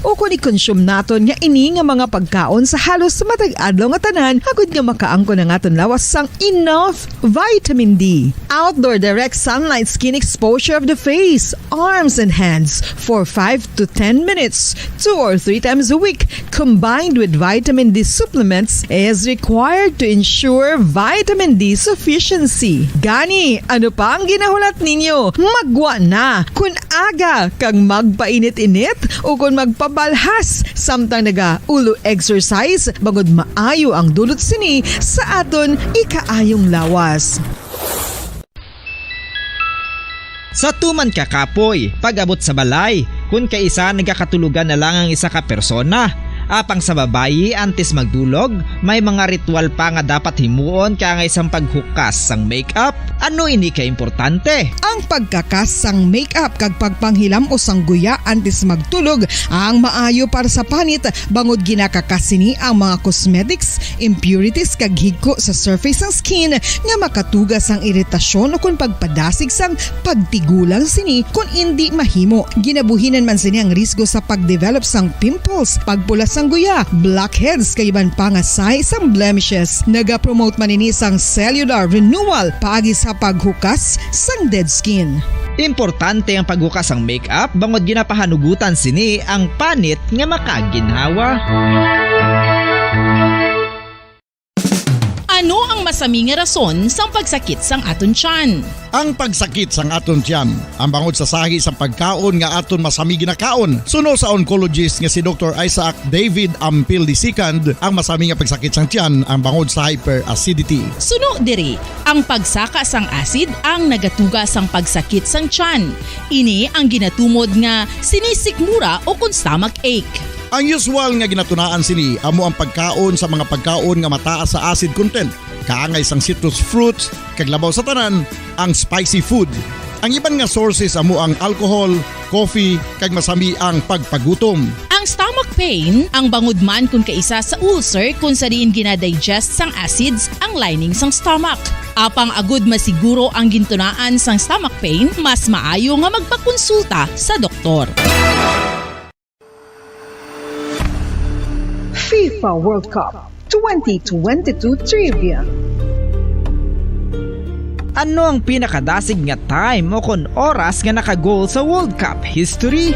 o kung i-consume naton nga ini nga mga pagkaon sa halos matag adlaw nga tanan agud nga makaangkon ang aton lawas sang enough vitamin D. Outdoor direct sunlight skin exposure of the face, arms and hands for 5 to 10 minutes 2 or 3 times a week combined with vitamin D supplements is required to ensure vitamin D sufficiency. Gani, ano pa ang ginahulat ninyo? Magwa na kun aga kang magpainit-init o kung magpabalhas samtang naga-ulo exercise bangod maayo ang dulot sini sa aton ikaayong lawas. Sa tuman ka kapoy, pag-abot sa balay, kung kaisa nagkakatulugan na lang ang isa ka persona. Apang sa babayi antes magdulog, may mga ritual pa nga dapat himuon ka nga isang paghukas sang makeup. Ano ini ka importante? Ang pagkakas sang makeup kag pagpanghilam o sangguya antes magtulog ang maayo para sa panit bangod ginakakas sini ang mga cosmetics, impurities kag higko sa surface sang skin nga makatugas ang iritasyon o kung pagpadasig sang pagtigulang sini kung hindi mahimo. Ginabuhinan man sini ang risgo sa pagdevelop sang pimples, pagpula sang guya, blackheads kay iban pa nga size sang blemishes. Naga-promote man ini sang cellular renewal paagi sa paghukas sang dead skin. Importante ang paghukas ang makeup bangod ginapahanugutan sini ang panit nga makaginhawa. Ano ang masami nga rason sang pagsakit sang aton tiyan? Ang pagsakit sang aton tiyan, ang bangod sa sahi sa pagkaon nga aton masami ginakaon. Suno sa oncologist nga si Dr. Isaac David Ampil II, ang masami nga pagsakit sang tiyan ang bangod sa hyperacidity. Suno diri, ang pagsaka sang acid ang nagatuga sang pagsakit sang tiyan. Ini ang ginatumod nga sinisikmura o kung stomach ache. Ang usual nga ginatunaan sini amo ang pagkaon sa mga pagkaon nga mataas sa acid content, kaangay sang citrus fruits, kag labaw sa tanan ang spicy food. Ang iban nga sources amo ang alcohol, coffee, kag masami ang pagpagutom. Ang stomach pain ang bangod man kung kaisa sa ulcer kung sa diin ginadigest sang acids ang lining sang stomach. Apang agud masiguro ang gintunaan sang stomach pain, mas maayo nga magpakonsulta sa doktor. FIFA World Cup 2022 Trivia. Ano ang pinakadasig nga time o kon oras nga nakagol sa World Cup history?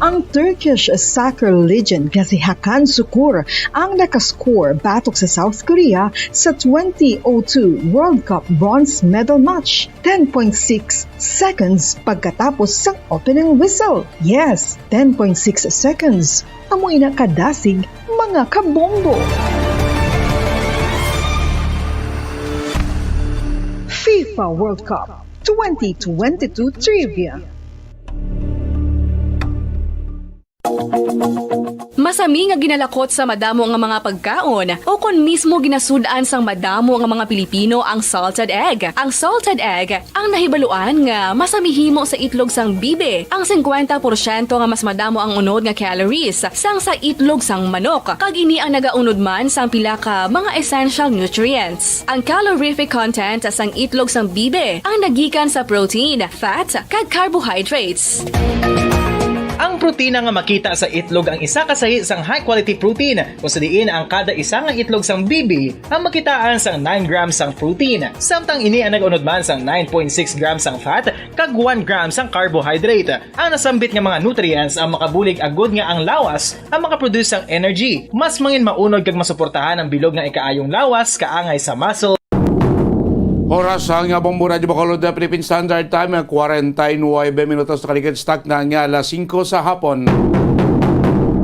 Ang Turkish soccer legend nga si Hakan Şükür ang nakascore batok sa South Korea sa 2002 World Cup bronze medal match 10.6 seconds pagkatapos sa opening whistle. Yes, 10.6 seconds. Amoy na kadasig mga kabombo. FIFA World Cup 2022 Trivia. Masami nga ginalakot sa madamo nga mga pagkaon o kon mismo ginasudaan sang madamo nga mga Pilipino ang salted egg. Ang salted egg ang nahibaluan nga masamihimo sa itlog sang bibe. Ang 50% nga mas madamo ang unod nga calories sang sa itlog sang manok. Kag ini ang nagaunod man sang pila ka mga essential nutrients. Ang calorific content sang itlog sang bibe ang nagikan sa protein, fat, kag carbohydrates. Ang protina nga makita sa itlog ang isa kasahi sang high quality protein kung sa diin ang kada isa nga itlog sang bibi ang makitaan sang 9 grams sang protein. Samtang ini ang nag-unod man sang 9.6 grams sang fat kag 1 gram sang carbohydrate. Ang nasambit nga mga nutrients ang makabulig agud nga ang lawas ang makaproduce sang energy. Mas mangin maunod kag masuportahan ang bilog nga ikaayong lawas kaangay sa muscle. Oras ang Bombo Radio Bacolod na Philippine Standard Time, 49 minutos na kaligid stock na nga alas 5 sa hapon.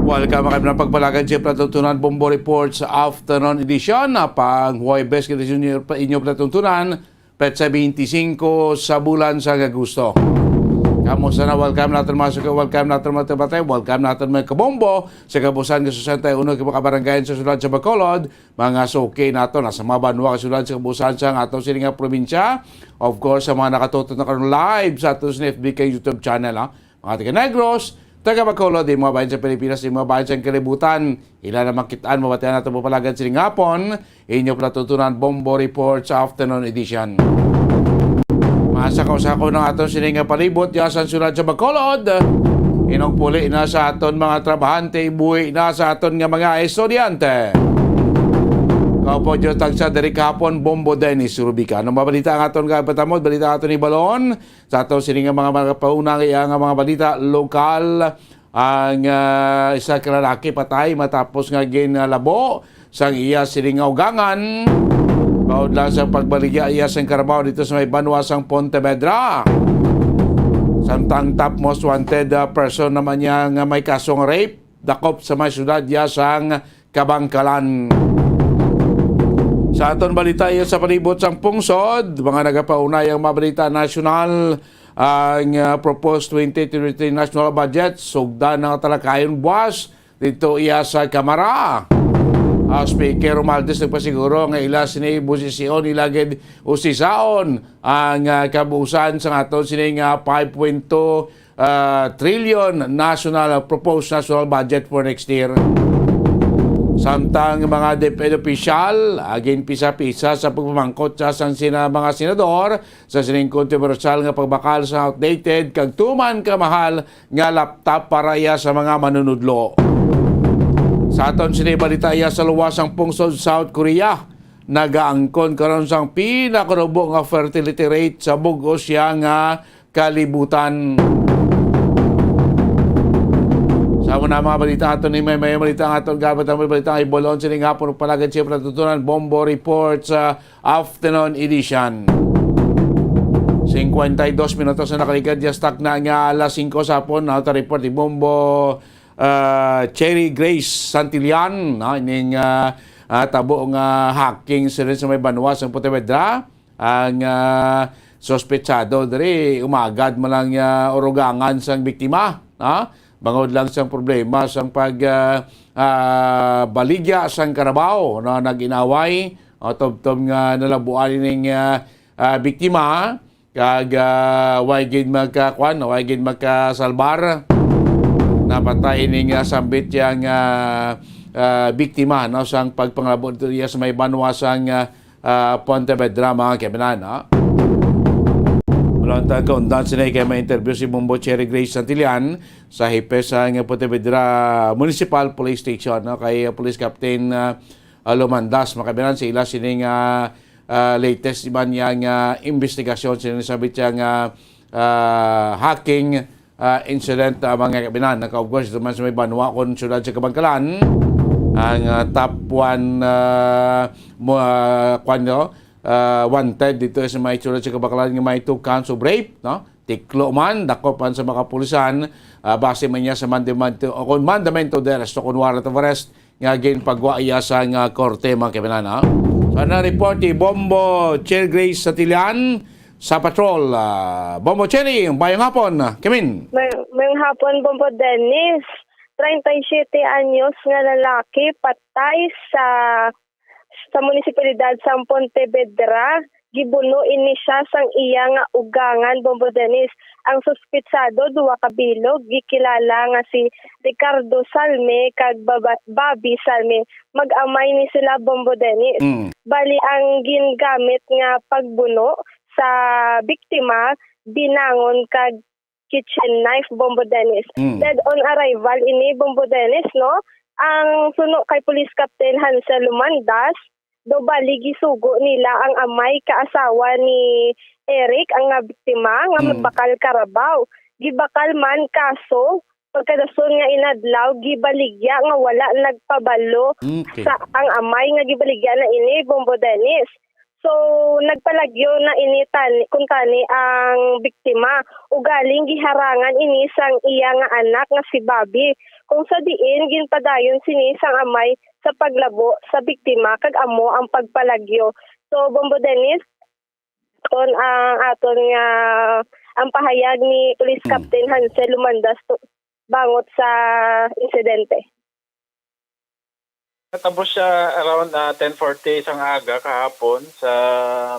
Welcome kami ng pagpalagan siya Platuntunan Bombo Report sa afternoon edition. Pang Huwebes kita inyo Platuntunan, petsa 25 sa bulan sa Agosto. Kamusta na? Welcome natin mga batay, welcome natin mga kabombo sa kabusan ng 61 kabarangayan sa sulad sa Bacolod, mga suki nato nasa mga banwa kasulad sa kabusan sa atong siningang probinsya. Of course, sa mga nakatutot na karon live sa atong FBK YouTube channel, mga taga Negros, taga Bacolod, di mga bayan sa Pilipinas, di mga bayan sa kalibutan, ilan na makitaan, mabatian natin po palagad sining hapon, inyo Platuntunan Bombo Report sa afternoon edition. Masakaw-sakaw ng atong sininga palibot yasan sulad sa Bacolod. Inugpuli na sa aton mga trabahante, ibuhi na sa aton nga mga estudyante. Kaupo Diyos tagsa dari kahapon, Bombo Dennis Rubica. Anong mabalita ang aton kapatamod? Balita aton ni Balon. Sa aton sining mga paunang nga mga balita lokal. Ang isa kalalaki patay matapos nga ginalabo sang iya sining ugangan. Baod lang sa pagbaligya iya sang Carabao dito sa may Banwasang Pontevedra. Samtang top most wanted person naman niya nga may kasong rape, dakop sa may syudad iya sang Kabangkalan. Sa aton balita iya sa palibot sang pungsod, mga nagapaunayang mabalita nasyonal ang proposed 2023 national budget sugdan ng talakayon buwas dito iya sa Kamara. Speaker Romualdez nagpasiguro nga ila sini busisyon ilagid usisaon ang kabuusan sa aton sining 5.2 trillion proposed national budget for next year. Samtang mga DepEd official, agin pisa-pisa sa pagpamangkot sa sina mga senador sa sining kontrobersyal nga pagbakal sa outdated kag tuman kamahal nga laptop para iya sa mga manunudlo. Sa aton sinibalita iya sa luwasang pungsod South Korea, nagaangkon karon sang pinakarubo nga fertility rate sa bug-os siya nga kalibutan. Sa mga balita aton ni may balita aton gabat ang balita ay bolon sining hapon palagad siya natutunan Bombo Report sa afternoon edition. 52 minutos na nakaligad ya stock na nga alas 5 sa hapon na report ni Bombo Cherry Grace Santillan ining tabo nga hacking sa may Banwas ang Pontevedra ang sospetsado diri umagad malang urugangan sang biktima bangod lang sang problema sang baligya sang Carabao na naginaway tob-tob nga nalabuan ning biktima kag way gid magkasalbar napatay ning sambit yang biktima sang pagpanglabot niya sa may Banwasang Pontevedra mga kaibigan. Malantang kaundan sinay kay ma-interview si Bombo Cherry Grace Santillan sa hipes sa Pontevedra Municipal Police Station kay Police Captain Lumandas makabilan sa ila sining latest iban yang investigasyon sinasabit yang hacking incident mga kabinan of course duman sa may Banwa kon syudad sa Kabangkalan ang top 1 wanted dito sa may syudad sa Kabangkalan nga may 2 counts of rape tiklo man dakopan sa mga kapulisan base man niya sa mandamento de arresto kon warrant of arrest nga gin pagwa iya sa korte mga kabinan. So na report ni Bombo Cherry Grace Santillan sa patrol. Bombo Cherry, bayang hapon. Kimin? Mayang hapon, Bombo Dennis. 37 anyos nga lalaki patay sa munisipalidad sa Pontevedra. Gibuno ini siya sang iya nga ugangan, Bombo Dennis. Ang suspitsado, 2 ka bilog, gikilala nga si Ricardo Salme kag Bobby Salme. Mag-amay ni sila, Bombo Dennis. Bali ang gingamit nga pagbuno sa biktima binangon kag kitchen knife, Bombo Dennis. Dead on arrival ini, Bombo Dennis, no? Ang suno kay Police Captain Hansel Lumandas, do bali gisugo nila ang amay kaasawa ni Eric ang biktima nga mabakal Carabao. Gibakal man kaso pagkadason nga inadlaw gibaligya nga wala nagpabalo sa ang amay nga gibaligya na ini, Bombo Dennis. So, nagpalagyo na initan kuntani ang biktima. Ugaling giharangan ini sang iya nga anak nga si Bobby. Kung sa diin, ginpadayon sini sang amay sa paglabo sa biktima kag amo ang pagpalagyo. So, Bombo Dennis, kon ang aton nga ang pahayag ni Police Captain Hansel Lumandas bangot sa insidente. Natapos siya around 10:40 isang aga kahapon sa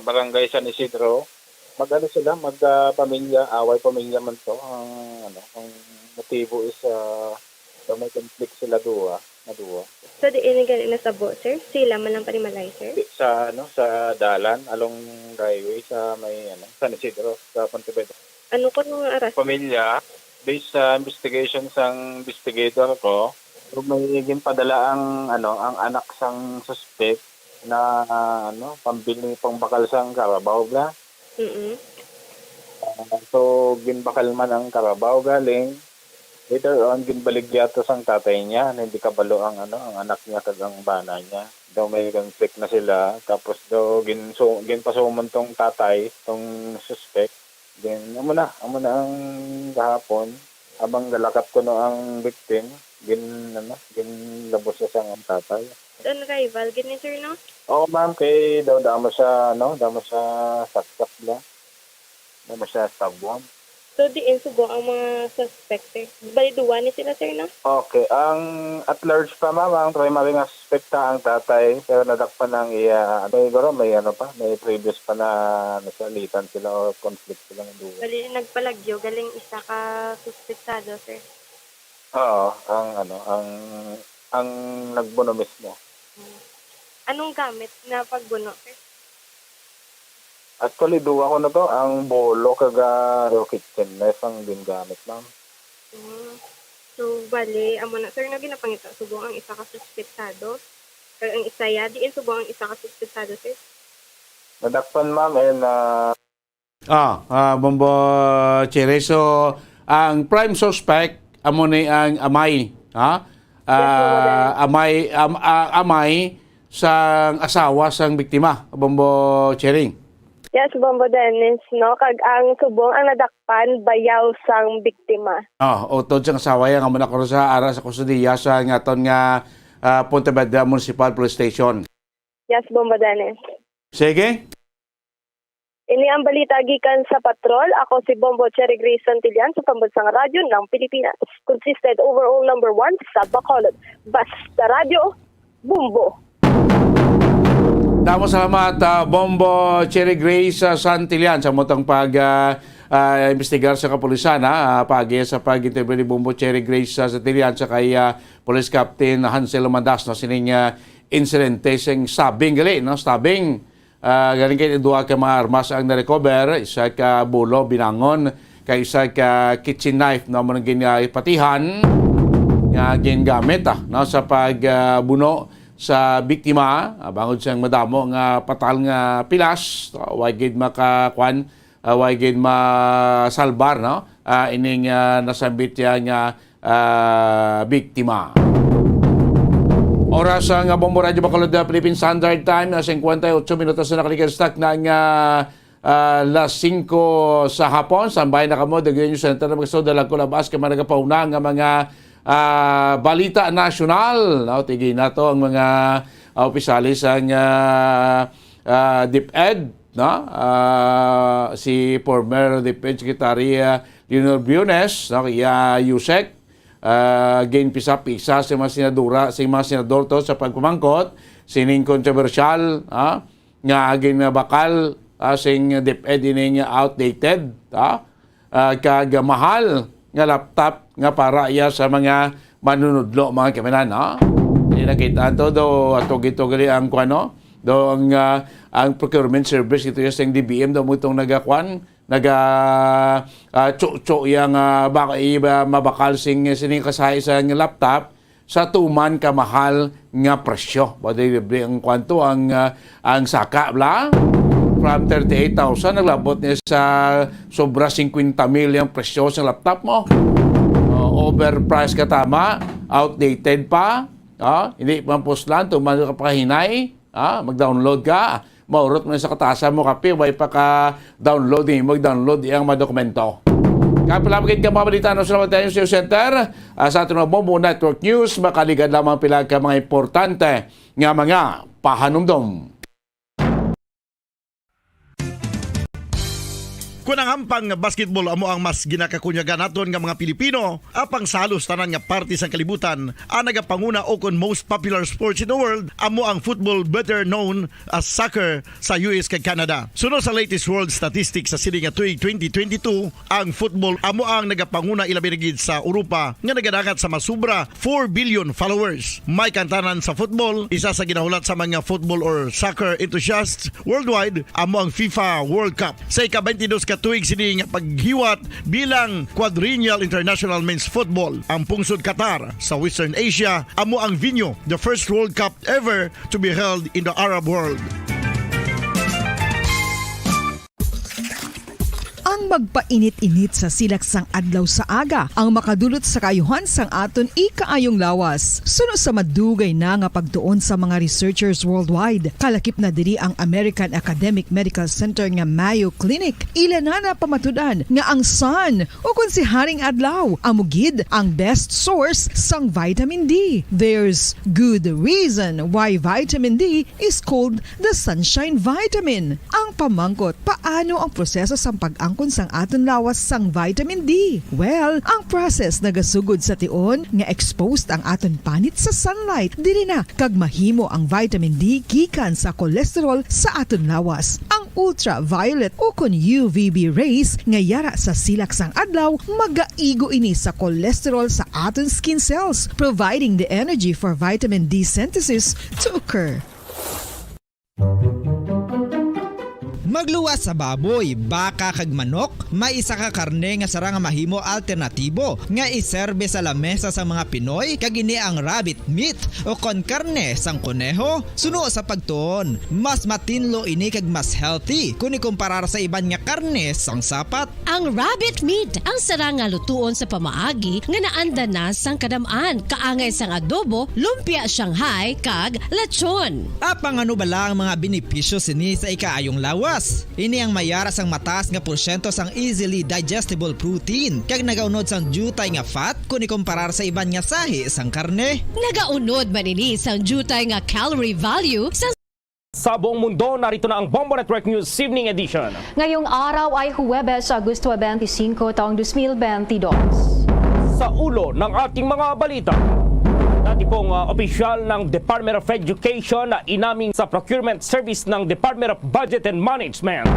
Barangay San Isidro. Mag-ano sila, magpamilya, away pamilya man to. Ang motibo is may conflict sila duwa. So di inigal na sabo, sir? Sila man lang panimalay, sir? Sa sa dalan along highway sa may San Isidro sa Pontevedra. Ano ko nung aras? Pamilya based sa investigation sang investigator ko, so may ginpadala ang anak sang suspect na pambili pang bakal sang karabaw bla. So ginbakal man ang karabaw galing. Later on ginbaligya to sang tatay niya na hindi kabalo ang anak niya kag ang bana niya. Daw may conflict na sila tapos daw ginpasumon tong tatay tong suspect. Then amo na ang gahapon abang galakat ko no ang victim ginlabos siya sang tatay. Doon rival, gini sir, no? Oo ma'am, kay daw damo siya saksak ba? Damo siya stabwan. So, diin subo ang mga suspect, sir. Baliduan ni sila, sir, no? Okay, ang at large pa ma'am, ang primary nga suspekta ang tatay, pero nadakpan ng iya, siguro may previous pa na nasalitan sila o conflict sila ng duwa. Bali, nagpalagyo, galing isa ka suspektado, sir. Oo, ang nagbuno mismo. Anong gamit na pagbuno, sir? Actually, duwa ko na to, ang bolo kaga kitchen knife ang din gamit ma'am. So, bali, amo na, sir, na ginapangita, subong ang isa ka suspektado. Kaya ang isa ya, diin subong ang isa ka suspektado, sir. Nadakpan ma'am, and Bombo Cherry. So, ang prime suspect amo ni ang amay, ha? Amay sang asawa sang biktima, Bombo Cherry. Yes, Bombo Dennis, no? Kag ang subong ang nadakpan, bayaw sang biktima. Utod sang asawa yang amo na ko sa ara sa kustudiya sa ngaton nga Pontevedra Municipal Police Station. Yes, Bombo Dennis. Sige. Ini ang balita gikan sa patrol. Ako si Bombo Cherry Grace Santillan sa Pambansang Radyo ng Pilipinas. Consistent overall number 1 sa Bacolod. Basta Radio, Bumbo. Damo salamat Bombo Cherry Grace Santillan sa motong investigar sa kapulisan pagi sa pag-interview ni Bombo Cherry Grace Santillan sa kay Police Captain Hansel Mandas no sining insidente sing stabbing stabbing galing kay duha ka mga armas ang na-recover, isa ka bulo binangon kay isa ka kitchen knife na mo nang ginapatihan nga gingamit sa pagbuno sa biktima bangod siyang madamo nga patal nga pilas way gid makakwan way gid masalbar ining nasambit nga biktima. Oras nga Bombo Radio Bacolod Philippine Standard Time 58 minutos na nakalikan na nga las 5 sa hapon. Sambay na kamo Daguyan News Center na magso dalag ko labas ka managapauna nga mga balita nasyonal. Tigay na to ang mga opisyalis ang DepEd, si former DepEd Secretary Leonor Briones, Yusek, gain pisa-pisa sa mga senador to sa pagpumangkot, sining kontrobersyal, nga again bakal, sing DepEd ining outdated, kag mahal nga laptop nga para iya sa mga manunudlo mga kamanan Hindi nakita to do atog-ito gali ang kuano do ang procurement service ito yung DBM do mutong nagakwan cho yang mabakal sing sining kasay sa laptop sa tuman ka mahal nga presyo. Badi ang kwanto ang saka bla from 38,000 naglabot niya sa sobra 50,000 yung presyo sa laptop mo. Overpriced ka tama, outdated pa, hindi pa puslan, tuman ka pa hinay, mag-download ka, maurot mo na sa katasan mo kape, way pa ka-download, mag-download yung mga dokumento. Kapilapagin ka mabalita ng Salamat tayo sa Center sa ating Bombo Network News, makaligad lamang pila ka mga importante nga mga pahanumdom. Kung ang ampang basketball amo ang mas ginakakunyagan naton nga mga Pilipino, apang salos tanan nga parte sa kalibutan, ang nagapanguna o kon most popular sports in the world, amo ang football better known as soccer sa US kag Canada. Sunod sa latest world statistics sa sini nga tuig 2022, ang football amo ang nagapanguna ilabi na gid sa Europa nga nagadagat sa masubra 4 billion followers. May kantanan sa football, isa sa ginahulat sa mga football or soccer enthusiasts worldwide, amo ang FIFA World Cup. Sa ika-22 ka Ginatuig sini nga paghiwat bilang Quadrennial International Men's Football. Ang pungsod Qatar sa Western Asia amo ang venue, the first World Cup ever to be held in the Arab world. Ang magpainit-init sa silaksang adlaw sa aga ang makadulot sa kayuhan sang aton ikaayong lawas. Suno sa madugay na nga pagtuon sa mga researchers worldwide, kalakip na diri ang American Academic Medical Center nga Mayo Clinic. Ila na pamatudan nga ang sun o kung si Haring Adlaw amugid ang best source sang vitamin D. There's good reason why vitamin D is called the sunshine vitamin. Ang pamangkot, paano ang proseso sa pag-angkon sang aton lawas sang vitamin D? Well, ang process nagasugod sa tion nga exposed ang aton panit sa sunlight dili na kag mahimo ang vitamin D gikan sa cholesterol sa aton lawas. Ang ultraviolet o kun UVB rays nga yara sa silak sang adlaw magaigo ini sa cholesterol sa aton skin cells, providing the energy for vitamin D synthesis to occur. Magluwas sa baboy, baka kag manok, may isa ka karne nga sarang mahimo alternatibo nga iserbe sa lamesa sa mga Pinoy kag ini ang rabbit meat o kon karne sang kuneho. Suno sa pagtuon, mas matinlo ini kag mas healthy kung ikumparar sa iban nga karne sang sapat. Ang rabbit meat ang sarang nga lutuon sa pamaagi nga naanda na sang kadamaan, kaangay sang adobo, lumpia Shanghai kag lechon. Apang ano bala ang mga benepisyo sini sa ikaayong lawas? Ini ang mayara sang mataas nga porsyento sang easily digestible protein kag nagaunod sang jutay nga fat kung ikumparar sa iban nga sahi sang karne. Nagaunod man ini sang jutay nga calorie value sa buong mundo, narito na ang Bombo Network News Evening Edition. Ngayong araw ay Huwebes, Agosto 25, taong 2022. Sa ulo ng ating mga balita, dati pong opisyal ng Department of Education na inaming sa procurement service ng Department of Budget and Management.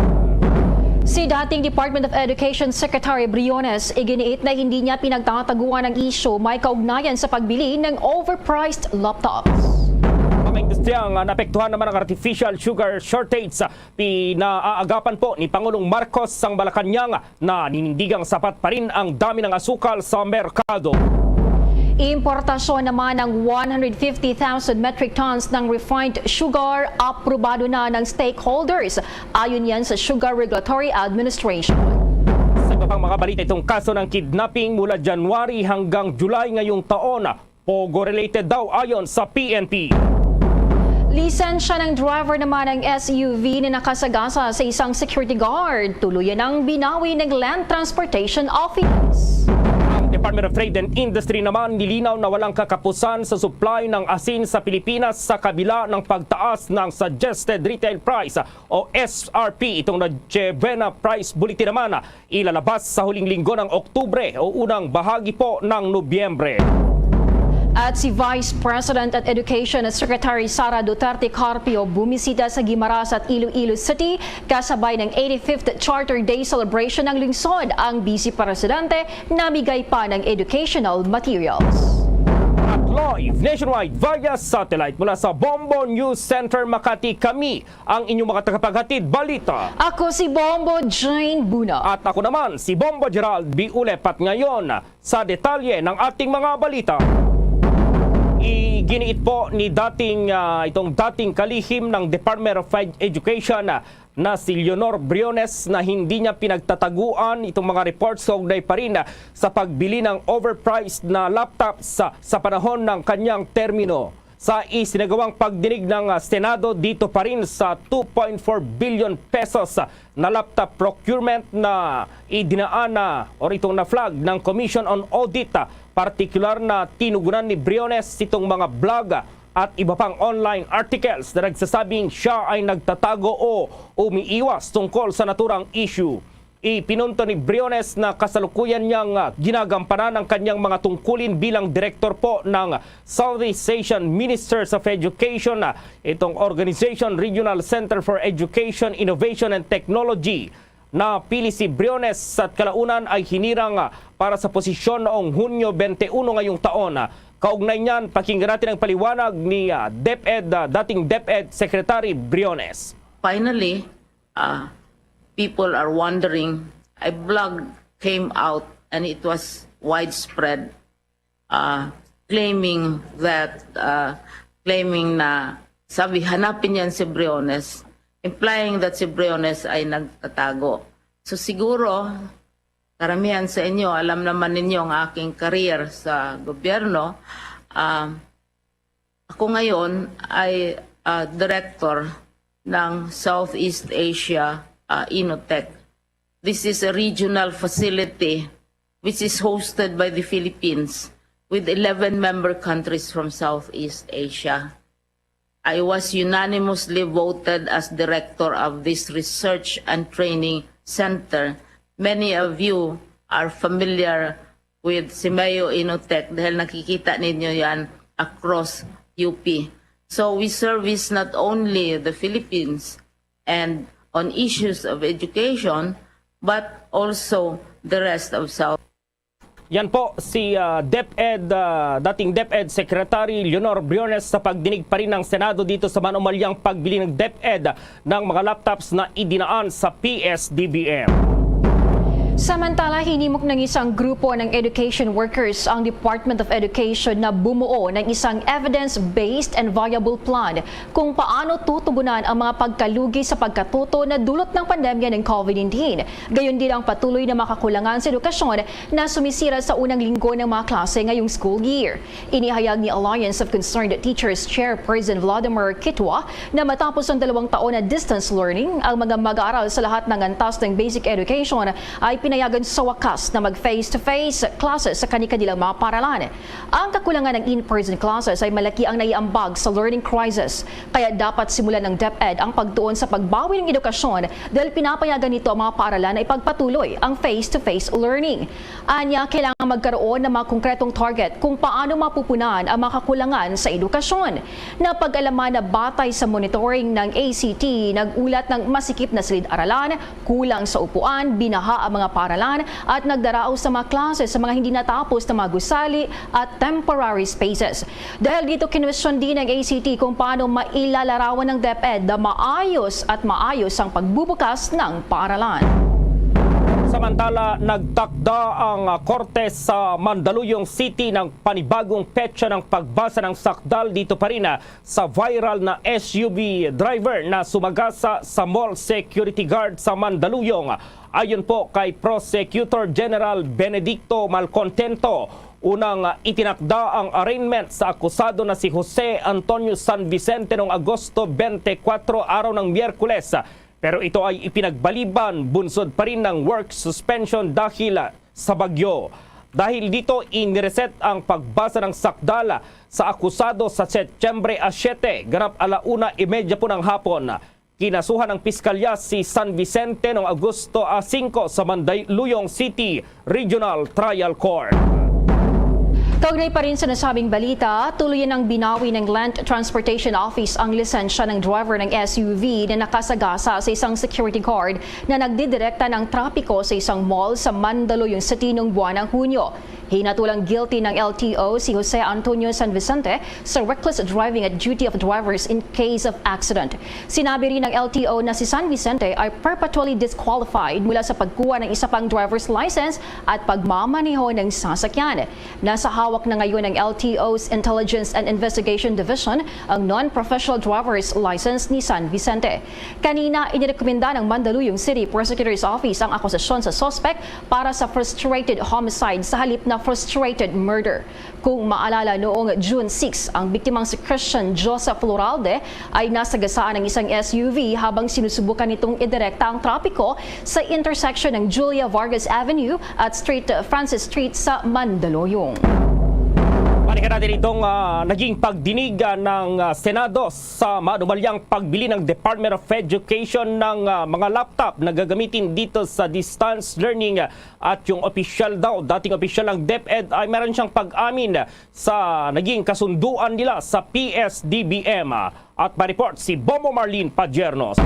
Si dating Department of Education Secretary Briones, iginiit na hindi niya pinagtataguan ng isyu may kaugnayan sa pagbili ng overpriced laptops. Mga industriyang naapektuhan naman ng artificial sugar shortage sa pinaagapan po ni Pangulong Marcos sang Malacanang na ninindigang sapat pa rin ang dami ng asukal sa merkado. Importasyon naman ng 150,000 metric tons ng refined sugar, aprobado na ng stakeholders. Ayon yan sa Sugar Regulatory Administration. Sa iba pang mga balita, itong kaso ng kidnapping mula January hanggang July ngayong taon, pogo-related daw ayon sa PNP. Lisensya ng driver naman ng SUV na nakasagasa sa isang security guard. Tuluyan ang binawi ng Land Transportation Office. Department of Trade and Industry naman nilinaw na walang kakapusan sa supply ng asin sa Pilipinas sa kabila ng pagtaas ng Suggested Retail Price o SRP. Itong Nagevena Price Bulletin naman ilalabas sa huling linggo ng Oktubre o unang bahagi po ng Nobyembre. At si Vice President at Education Secretary Sara Duterte Carpio bumisita sa Guimaras at Iloilo City kasabay ng 85th Charter Day celebration ng lungsod. Ang Vice Presidente namigay pa ng educational materials. At live nationwide via satellite mula sa Bombo News Center Makati, kami ang inyong mga tagapaghatid balita. Ako si Bombo Jane Buna. At ako naman si Bombo Gerald B. Ulep. At ngayon sa detalye ng ating mga balita. Iginiit po ni itong dating kalihim ng Department of Education na si Leonor Briones na hindi niya pinagtataguan itong mga reports kaugnay pa rin sa pagbili ng overpriced na laptops sa panahon ng kanyang termino. Sa isinagawang pagdinig ng Senado, dito pa rin sa 2.4 billion pesos na laptop procurement na idinaan o itong na-flag ng Commission on Audit. Partikular na tinugunan ni Briones itong mga blog at iba pang online articles na nagsasabing siya ay nagtatago o umiiwas tungkol sa naturang issue. Ipinunto ni Briones na kasalukuyan niyang ginagampanan ang kanyang mga tungkulin bilang direktor po ng Southeast Asian Ministers of Education, itong Organization Regional Center for Education, Innovation and Technology. Napili si Briones at kalaunan ay hinirang para sa posisyon noong Hunyo 21 ngayong taon. Kaugnay niyan, pakinggan natin ang paliwanag ni dating DepEd Secretary Briones. Finally, people are wondering a blog came out and it was widespread, claiming na sabi hanapin yan si Briones, implying that si Briones ay nagtatago. So siguro, karamihan sa inyo, alam naman ninyo ang aking career sa gobyerno. Ako ngayon ay director ng Southeast Asia Inotech. This is a regional facility which is hosted by the Philippines with 11 member countries from Southeast Asia. I was unanimously voted as director of this research and training center. Many of you are familiar with Simeo Inotech dahil nakikita ninyo yan across UP. So we service not only the Philippines and on issues of education, but also the rest of South. Yan po si DepEd, dating DepEd Secretary Leonor Briones sa pagdinig pa rin ng Senado dito sa manumalyang pagbili ng DepEd ng mga laptops na idinaan sa PSDBM. Samantala, hinimok ng isang grupo ng education workers ang Department of Education na bumuo ng isang evidence-based and viable plan kung paano tutugunan ang mga pagkalugi sa pagkatuto na dulot ng pandemya ng COVID-19. Gayon din ang patuloy na makakulangan sa edukasyon na sumisira sa unang linggo ng mga klase ngayong school year. Inihayag ni Alliance of Concerned Teachers Chairperson Vladimir Kitwa na matapos ang 2 taon na distance learning, ang mga mag-aaral sa lahat ng antas ng basic education ay pinayagan sa wakas na mag-face-to-face classes sa kanilang mga paralan. Ang kakulangan ng in-person classes ay malaki ang naiambag sa learning crisis. Kaya dapat simulan ng DepEd ang pagtuon sa pagbawi ng edukasyon dahil pinapayagan nito ang mga paralan na ipagpatuloy ang face-to-face learning. Anya, kailangan magkaroon ng mga konkretong target kung paano mapupunan ang mga kakulangan sa edukasyon. Napag-alaman na batay sa monitoring ng ACT, nag-ulat ng masikip na silid-aralan, kulang sa upuan, binaha ang mga paralan at nagdarao sa mga klase sa mga hindi natapos na mga gusali at temporary spaces. Dahil dito kinwestiyon din ng ACT kung paano mailalarawan ng DepEd na maayos ang pagbubukas ng paaralan. Samantala, nagtakda ang korte sa Mandaluyong City ng panibagong petsa ng pagbasa ng sakdal dito pa rin sa viral na SUV driver na sumagasa sa mall security guard sa Mandaluyong. Ayon po kay Prosecutor General Benedicto Malcontento, unang itinakda ang arraignment sa akusado na si Jose Antonio San Vicente noong Agosto 24, araw ng Miyerkules. Pero ito ay ipinagbaliban, bunsod pa rin ng work suspension dahil sa bagyo. Dahil dito, inireset ang pagbasa ng sakdala sa akusado sa Setyembre 7, ganap 1:30 po ng hapon. Kinasuhan ng piskalya si San Vicente noong Agosto 5 sa Mandaluyong City Regional Trial Court. Kaugnay pa rin sa nasabing balita, tuluyan ang binawi ng Land Transportation Office ang lisensya ng driver ng SUV na nakasagasa sa isang security guard na nagdidirekta ng trapiko sa isang mall sa Mandaluyong City noong buwan ng Hunyo. Hinatulang guilty ng LTO si Jose Antonio San Vicente sa reckless driving at duty of drivers in case of accident. Sinabi rin ng LTO na si San Vicente ay perpetually disqualified mula sa pagkuha ng isa pang driver's license at pagmamaneho ng sasakyan. Nasa hawak na ngayon ng LTO's Intelligence and Investigation Division ang non-professional driver's license ni San Vicente. Kanina, inirekomenda ng Mandaluyong City Prosecutor's Office ang akusasyon sa suspect para sa frustrated homicide sa halip na frustrated murder. Kung maalala, noong June 6, ang biktimang si Christian Joseph Loralde ay nasagasaan ng isang SUV habang sinusubukan nitong idirekta ang trapiko sa intersection ng Julia Vargas Avenue at Francis Street sa Mandaluyong. Balikan natin itong naging pagdinig ng Senado sa manumalyang pagbili ng Department of Education ng mga laptop na gagamitin dito sa distance learning at yung official daw, dating official ng DepEd ay meron siyang pag-amin sa naging kasunduan nila sa PSDBM. At ma-report si Bomo Marlene Padiernos.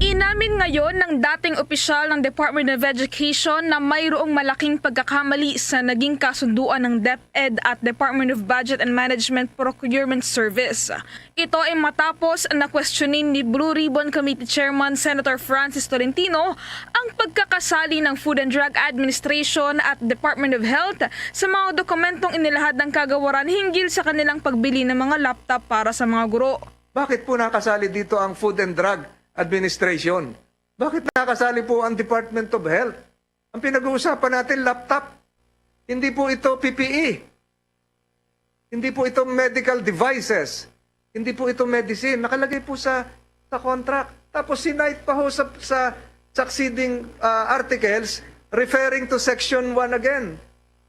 Inamin ngayon ng dating opisyal ng Department of Education na mayroong malaking pagkakamali sa naging kasunduan ng DepEd at Department of Budget and Management Procurement Service. Ito ay matapos na questionin ni Blue Ribbon Committee Chairman Senator Francis Tolentino ang pagkakasali ng Food and Drug Administration at Department of Health sa mga dokumentong inilahad ng kagawaran hinggil sa kanilang pagbili ng mga laptop para sa mga guro. Bakit po nakasali dito ang Food and Drug Administration? Bakit nakasali po ang Department of Health? Ang pinag-uusapan natin, laptop. Hindi po ito PPE. Hindi po ito medical devices. Hindi po ito medicine. Nakalagay po sa contract. Tapos sinite pa ho sa succeeding articles referring to Section 1 again.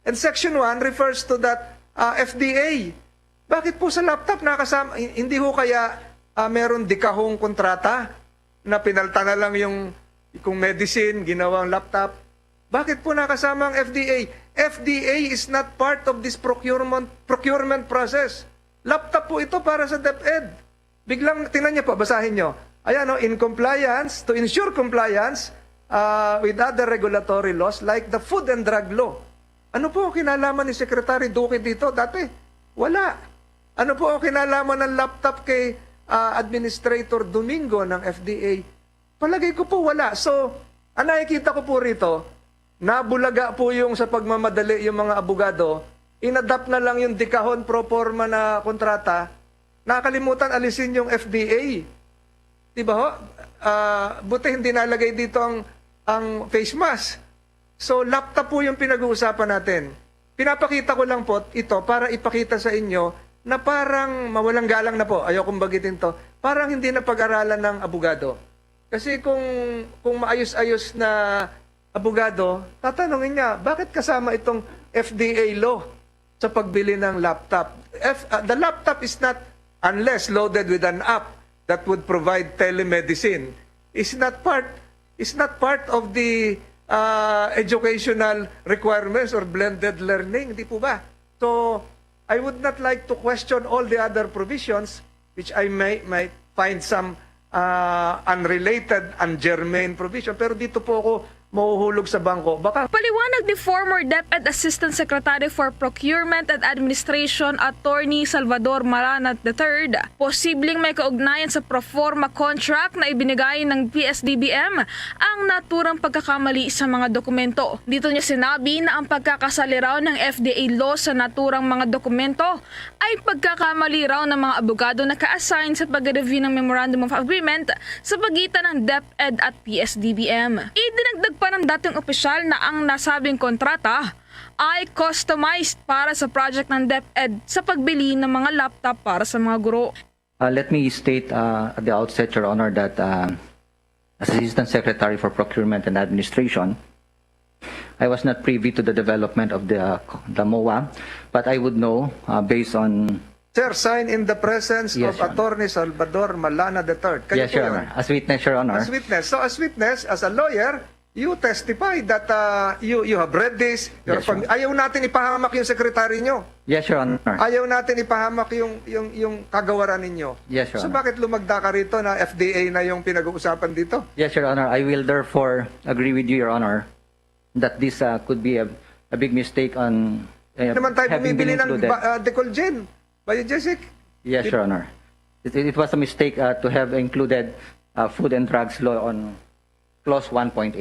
And Section 1 refers to that FDA. Bakit po sa laptop nakasama? Hindi ho kaya meron dikahong kontrata na pinalta na lang yung kung medicine, ginawang laptop? Bakit po nakasama ang FDA? FDA is not part of this procurement process. Laptop po ito para sa DepEd. Biglang, tingnan niyo po, basahin niyo. Ayan, in compliance, to ensure compliance with other regulatory laws like the Food and Drug Law. Ano po ang kinalaman ni Secretary Duque dito dati? Wala. Ano po ang kinalaman ng laptop kay Administrator Domingo ng FDA? Palagay ko po wala. So, ang nakikita ko po rito, nabulaga po yung sa pagmamadali yung mga abogado, inadapt na lang yung dikahon pro forma na kontrata, nakalimutan alisin yung FDA. Diba ho? Buti hindi nalagay dito ang face mask. So, laptop po yung pinag-uusapan natin. Pinapakita ko lang po ito para ipakita sa inyo na parang mawalang galang na po, ayokong bagitin to, parang hindi na pag-aralan ng abogado. Kasi kung maayos-ayos na abogado, tatanungin niya, bakit kasama itong FDA law sa pagbili ng laptop? The laptop is not, unless loaded with an app that would provide telemedicine, is not part of the educational requirements or blended learning, di po ba? So, I would not like to question all the other provisions, which I might find some unrelated, ungermane provision. Pero dito po ako mahuhulog sa bangko. Baka Paliwanag ni former DepEd Assistant Secretary for Procurement and Administration Attorney Salvador Maranat III, posibleng may kaugnayan sa proforma contract na ibinigay ng PSDBM ang naturang pagkakamali sa mga dokumento. Dito niya sinabi na ang pagkakasali raw ng FDA law sa naturang mga dokumento ay pagkakamali raw ng mga abogado na ka-assign sa pag-review ng Memorandum of Agreement sa pagitan ng DepEd at PSDBM. Idinagdag pa ng dating opisyal na ang nasabing kontrata ay customized para sa project ng DepEd sa pagbili ng mga laptop para sa mga guro. Let me state at the outset, Your Honor, that as Assistant Secretary for Procurement and Administration, I was not privy to the development of the MOA, but I would know based on... Sir, sign in the presence of Attorney Salvador Malana III. Yes, Your Honor. As witness, Your Honor. As witness. So as witness, as a lawyer, you testify that you have read this. Yes, ayaw natin ipahamak yung sekretary nyo. Yes, Your Honor. Ayaw natin ipahamak yung kagawaran ninyo. Yes, Your So Honor. bakit lumagda ka rito na FDA na yung pinag-uusapan dito? Yes, Your Honor. I will therefore agree with you, Your Honor, that this could be a big mistake on Naman tayo having been bumibili ng included. Decolgen, Biogesic. Yes, Your Honor. It was a mistake to have included Food and Drugs Law on Clause 1.8.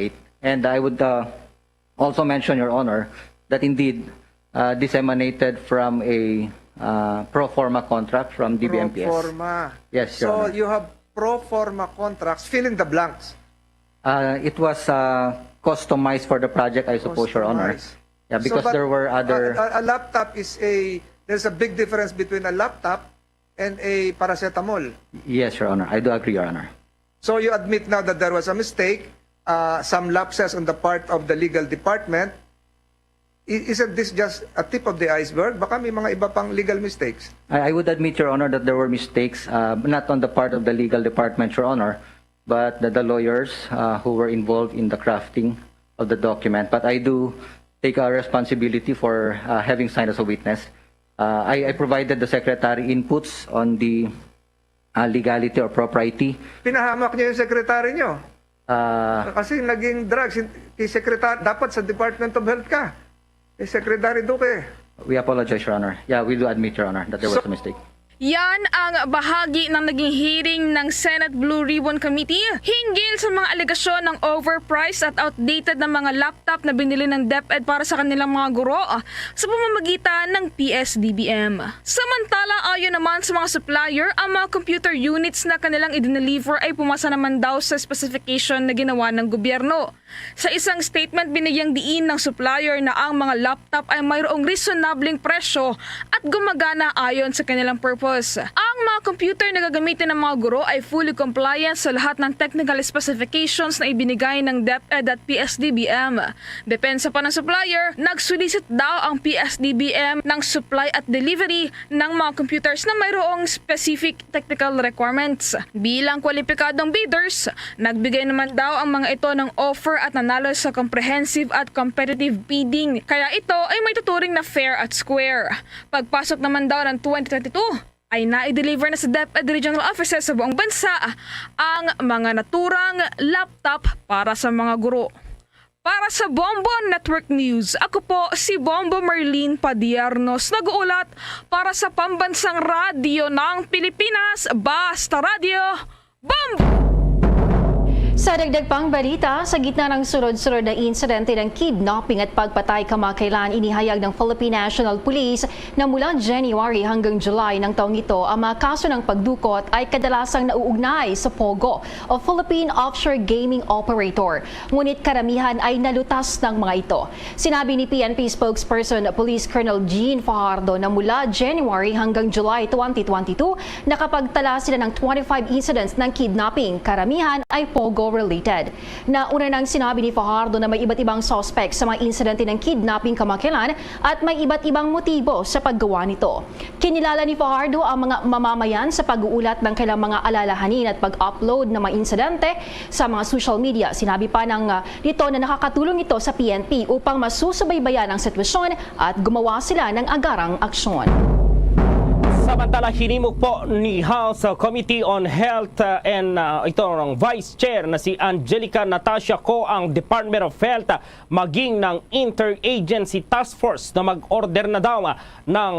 And I would also mention, Your Honor, that indeed this emanated from a pro forma contract from DBMPS. Pro forma. Yes, Your So Honor. you have pro forma contracts. Fill in the blanks. It was customized for the project, I suppose, Your Honor. Customized. Yeah, because So, but there were other... A laptop is there's a big difference between a laptop and a paracetamol. Yes, Your Honor. I do agree, Your Honor. So you admit now that there was a mistake, some lapses on the part of the legal department. Isn't this just a tip of the iceberg? Baka may mga iba pang legal mistakes. I would admit, Your Honor, that there were mistakes, not on the part of the legal department, Your Honor, but the lawyers who were involved in the crafting of the document. But I do take a responsibility for having signed as a witness. I provided the Secretary inputs on the legality or propriety. Pinahamak niyo yung sekretary niyo. Kasi naging drugs, dapat sa Department of Health ka. Secretary Duque. We apologize, Your Honor. Yeah, we do admit, Your Honor, that there was a mistake. Yan ang bahagi ng naging hearing ng Senate Blue Ribbon Committee hinggil sa mga alegasyon ng overpriced at outdated na mga laptop na binili ng DepEd para sa kanilang mga guro sa pamamagitan ng PSDBM. Samantala, ayon naman sa mga supplier, ang mga computer units na kanilang i-deliver ay pumasa naman daw sa specification na ginawa ng gobyerno. Sa isang statement, binigyang diin ng supplier na ang mga laptop ay mayroong reasonableng presyo at gumagana ayon sa kanilang purpose. Ang mga computer na gagamitin ng mga guro ay fully compliant sa lahat ng technical specifications na ibinigay ng DepEd at PSDBM. Depensa pa ng supplier, nagsolicit daw ang PSDBM ng supply at delivery ng mga computers na mayroong specific technical requirements. Bilang kwalipikadong bidders, nagbigay naman daw ang mga ito ng offer at nanalo sa comprehensive at competitive bidding, kaya ito ay may tuturing na fair at square. Pagpasok naman daw ng 2022, ay na-deliver na sa DepEd Regional Offices sa buong bansa ang mga naturang laptop para sa mga guro. Para sa Bombo Network News, ako po si Bombo Marlene Padiernos, nag-uulat para sa Pambansang Radyo ng Pilipinas, Basta Radio, Bombo! Sa dagdag pang balita, sa gitna ng sunod-sunod na insidente ng kidnapping at pagpatay kamakailan, inihayag ng Philippine National Police na mula January hanggang July ng taong ito, ang mga kaso ng pagdukot ay kadalasang nauugnay sa POGO o Philippine Offshore Gaming Operator. Ngunit karamihan ay nalutas ng mga ito. Sinabi ni PNP spokesperson Police Colonel Jean Fajardo na mula January hanggang July 2022, nakapagtala sila ng 25 incidents ng kidnapping. Karamihan ay POGO related. Nauna nang sinabi ni Fajardo na may iba't ibang suspect sa mga insidente ng kidnapping kamakailan at may iba't ibang motibo sa paggawa nito. Kinilala ni Fajardo ang mga mamamayan sa pag-uulat ng kailang mga alalahanin at pag-upload ng mga insidente sa mga social media. Sinabi pa nito na nakakatulong ito sa PNP upang masusubaybayan ang sitwasyon at gumawa sila ng agarang aksyon. Samantala, hinimok po ni House Committee on Health and itong Vice Chair na si Angelica Natasha Co ang Department of Health maging ng Interagency Task Force na mag-order na daw ng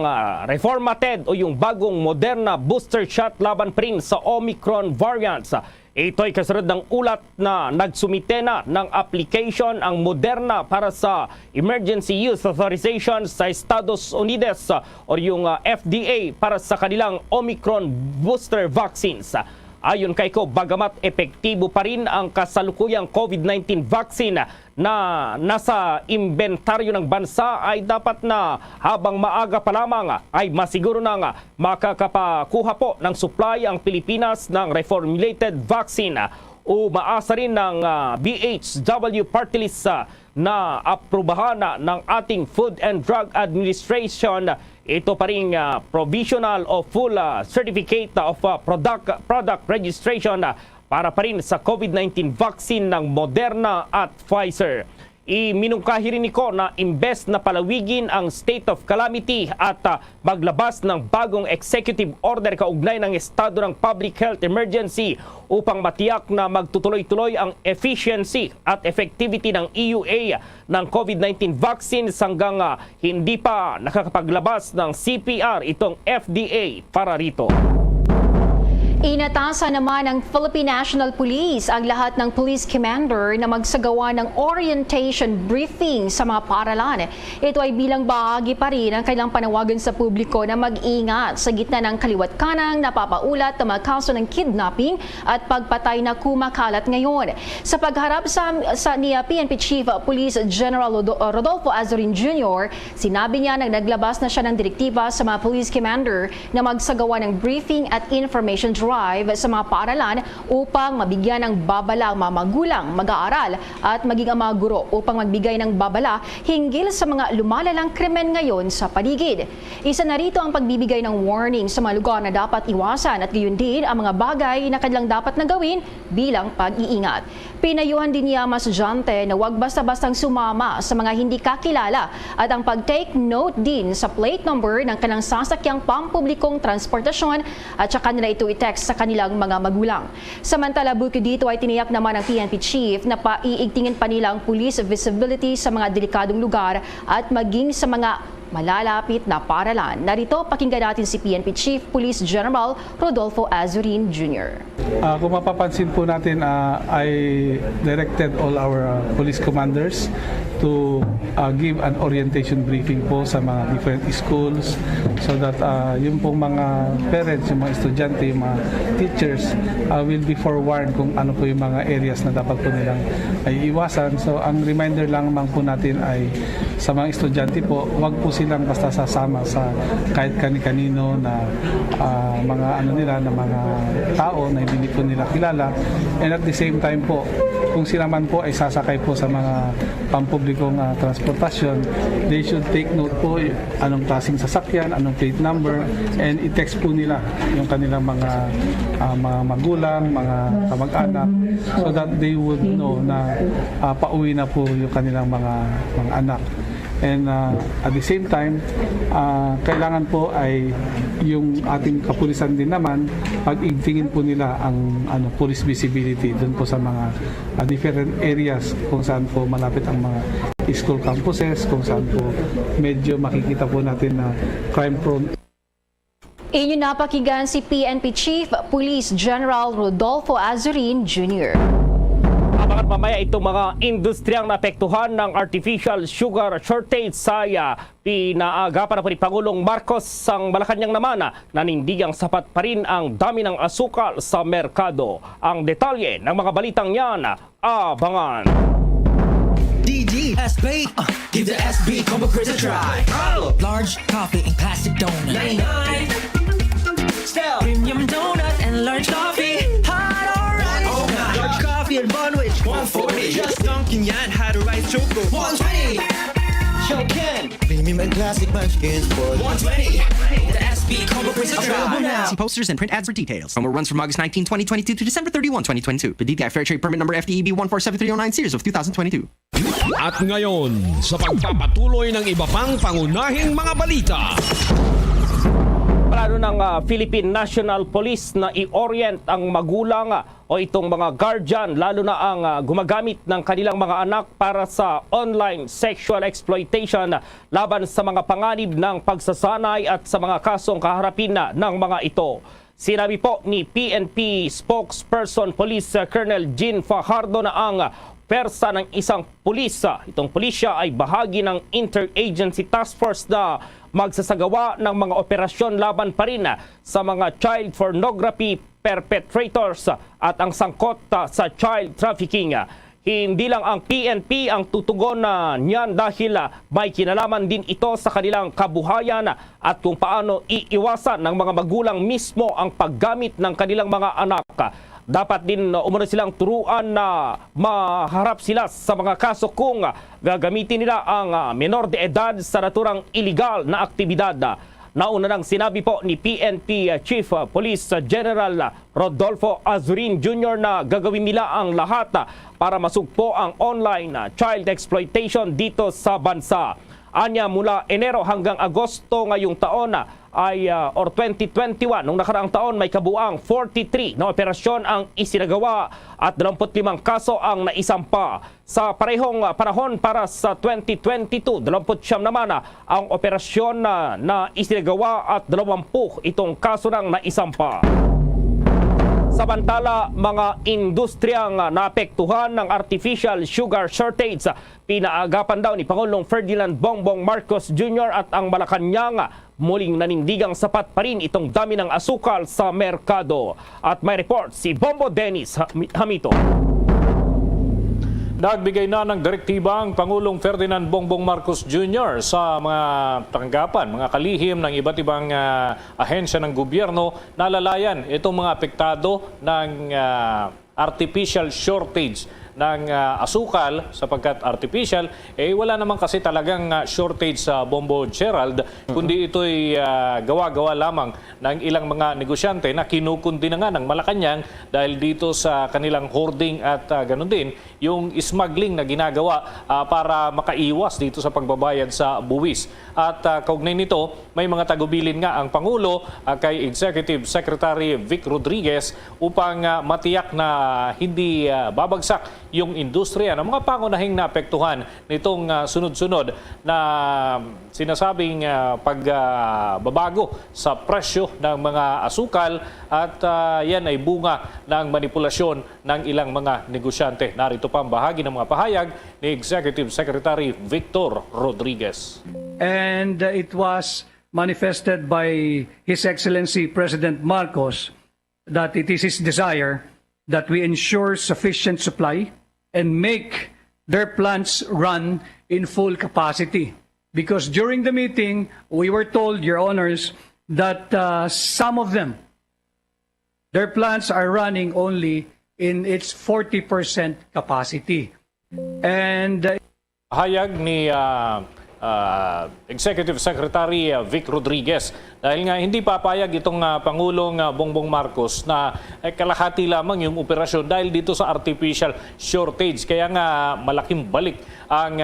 reformated o yung bagong Moderna booster shot laban pa rin sa Omicron variants. Ito'y kasunod ng ulat na nagsumite na ng application ang Moderna para sa Emergency Use Authorization sa Estados Unidos o yung FDA para sa kanilang Omicron booster vaccines. Ayon kay Ko, bagamat epektibo pa rin ang kasalukuyang COVID-19 vaccine na nasa inventaryo ng bansa, ay dapat na habang maaga pa lamang ay masiguro nang makakapakuha po ng supply ang Pilipinas ng reformulated vaccine. Umaasa rin ng BHW Party List na aprubahan ng ating Food and Drug Administration ito pa rin provisional o full certificate of product registration para pa rin sa COVID-19 vaccine ng Moderna at Pfizer. Iminungkahi rin niko na imbes na palawigin ang state of calamity at maglabas ng bagong executive order kaugnay ng estado ng public health emergency upang matiyak na magtutuloy-tuloy ang efficiency at effectivity ng EUA ng COVID-19 vaccines hanggang hindi pa nakakapaglabas ng CPR itong FDA para rito. Inatasan naman ng Philippine National Police ang lahat ng police commander na magsagawa ng orientation briefing sa mga paaralan. Ito ay bilang bahagi pa rin ng kailang panawagan sa publiko na mag-ingat sa gitna ng kaliwat kanang napapaulat na mga kaso ng kidnapping at pagpatay na kumakalat ngayon. Sa pagharap sa ni PNP Chief Police General Rodolfo Azorin Jr., sinabi niya na naglabas na siya ng direktiba sa mga police commander na magsagawa ng briefing at information drive sa mga paaralan upang mabigyan ng babala ang mga magulang, mag-aaral at maging ang mga guro upang magbigay ng babala hinggil sa mga lumalalang krimen ngayon sa paligid. Isa na rito ang pagbibigay ng warning sa mga lugar na dapat iwasan at gayon din ang mga bagay na kanilang dapat na gawin bilang pag-iingat. Pinayuhan din niya mga estudyante na huwag basta-bastang sumama sa mga hindi kakilala at ang pag-take note din sa plate number ng kanilang sasakyang pampublikong transportasyon at saka nila ito i-text sa kanilang mga magulang. Samantala, bukod dito ay tiniyak naman ng PNP Chief na paiigtingin pa nila ang police visibility sa mga delikadong lugar at maging sa mga malalapit na paralan. Narito, pakinggan natin si PNP Chief Police General Rodolfo Azurin Jr. Kung mapapansin po natin, I directed all our police commanders to give an orientation briefing po sa mga different schools so that yung pong mga parents, yung mga estudyante, yung mga teachers will be forewarned kung ano po yung mga areas na dapat po nilang ay iwasan. So ang reminder lang naman po natin ay sa mga estudyante po, wag po silang basta sasama sa kahit kani-kanino na mga ano nila, na mga tao na hindi po nila kilala. And at the same time po, kung sila man po ay sasakay po sa mga pampublikong transportasyon, they should take note po anong klaseng sasakyan, anong plate number, and i-text po nila yung kanilang mga magulang, mga kamag-anak, so that they would know na pauwi na po yung kanilang mga anak. And at the same time, kailangan po ay yung ating kapulisan din naman, pag-igtingin po nila ang police visibility doon po sa mga different areas kung saan po malapit ang mga school campuses, kung saan po medyo makikita po natin na crime-prone. Inyo napakinggan si PNP Chief Police General Rodolfo Azurin Jr. Abangan mamaya itong mga industriyang naapektuhan ng artificial sugar shortage sa pinaagapan na po ni Pangulong Marcos ang Malacanang naman nanindigang sapat pa rin ang dami ng asukal sa merkado. Ang detalye ng mga balitang yan, abangan. DG SB, give the SB combo quiz a try. Large coffee in plastic donut. 99. Still premium donut and large coffee. Hot or rice. Oh, large coffee and Bonwich. 140. Just Dunkin' yan had a rice choco. 120. Chokin. Premium and classic munchkins for 120. The SB combo quiz a try. See posters and print ads for details. Promo runs from August 19, 2022 to December 31, 2022. The DTI Fair Trade Permit number FTEB 147309 series of 2022. At ngayon, sa pagpapatuloy ng iba pang pangunahing mga balita. Plano ng Philippine National Police na i-orient ang magulang o itong mga guardian, lalo na ang gumagamit ng kanilang mga anak para sa online sexual exploitation laban sa mga panganib ng pagsasanay at sa mga kasong kaharapin ng mga ito. Sinabi po ni PNP spokesperson Police Colonel Jean Fajardo na ang persa ng isang itong pulisya ay bahagi ng Interagency Task Force na magsasagawa ng mga operasyon laban pa rin sa mga child pornography perpetrators at ang sangkot sa child trafficking. Hindi lang ang PNP ang tutugon niyan dahil may kinalaman din ito sa kanilang kabuhayan at kung paano iiwasan ng mga magulang mismo ang paggamit ng kanilang mga anak. Dapat din umano silang turuan na maharap sila sa mga kaso kung gagamitin nila ang menor de edad sa naturang iligal na aktibidad. Nauna nang sinabi po ni PNP Chief Police General Rodolfo Azurin Jr. na gagawin nila ang lahat para masugpo ang online child exploitation dito sa bansa. Anya mula Enero hanggang Agosto ngayong taon or 2021, nung nakaraang taon may kabuang 43 na operasyon ang isinagawa at 25 kaso ang naisampa. Sa parehong panahon para sa 2022, 29 naman ang operasyon na isinagawa at 20 itong kaso nang naisampa. Samantala, mga industriyang naapektuhan ng artificial sugar shortage, pinaagapan daw ni Pangulong Ferdinand Bongbong Marcos Jr. at ang Malacanang muling nanindigang sapat pa rin itong dami ng asukal sa merkado. At may report si Bombo Dennis Hamito. Nagbigay na ng direktiba ang Pangulong Ferdinand Bongbong Marcos Jr. sa mga tanggapan, mga kalihim ng iba't ibang ahensya ng gobyerno na lalayan itong mga apektado ng artificial shortage ng asukal sapagkat artificial, wala naman kasi talagang shortage sa Bombo Gerald, kundi ito'y gawa-gawa lamang ng ilang mga negosyante na kinukundi na nga ng Malacanang dahil dito sa kanilang hoarding at ganun din yung smuggling na ginagawa para makaiwas dito sa pagbabayad sa buwis. At kaugnay nito, may mga tagubilin nga ang Pangulo kay Executive Secretary Vic Rodriguez upang matiyak na hindi babagsak yung industriya ng mga pangunahing naapektuhan nitong sunod-sunod na sinasabing pagbabago sa presyo ng mga asukal at yan ay bunga ng manipulasyon ng ilang mga negosyante. Narito pa ang bahagi ng mga pahayag ni Executive Secretary Victor Rodriguez. And it was manifested by His Excellency President Marcos that it is his desire that we ensure sufficient supply and make their plants run in full capacity. Because during the meeting, we were told, Your Honors, that some of them, their plants are running only in its 40% capacity. And Hayag ni Executive Secretary Vic Rodriguez dahil nga hindi papayag itong Pangulong Bongbong Marcos na kalahati lamang yung operasyon dahil dito sa artificial shortage. Kaya nga malaking balik ang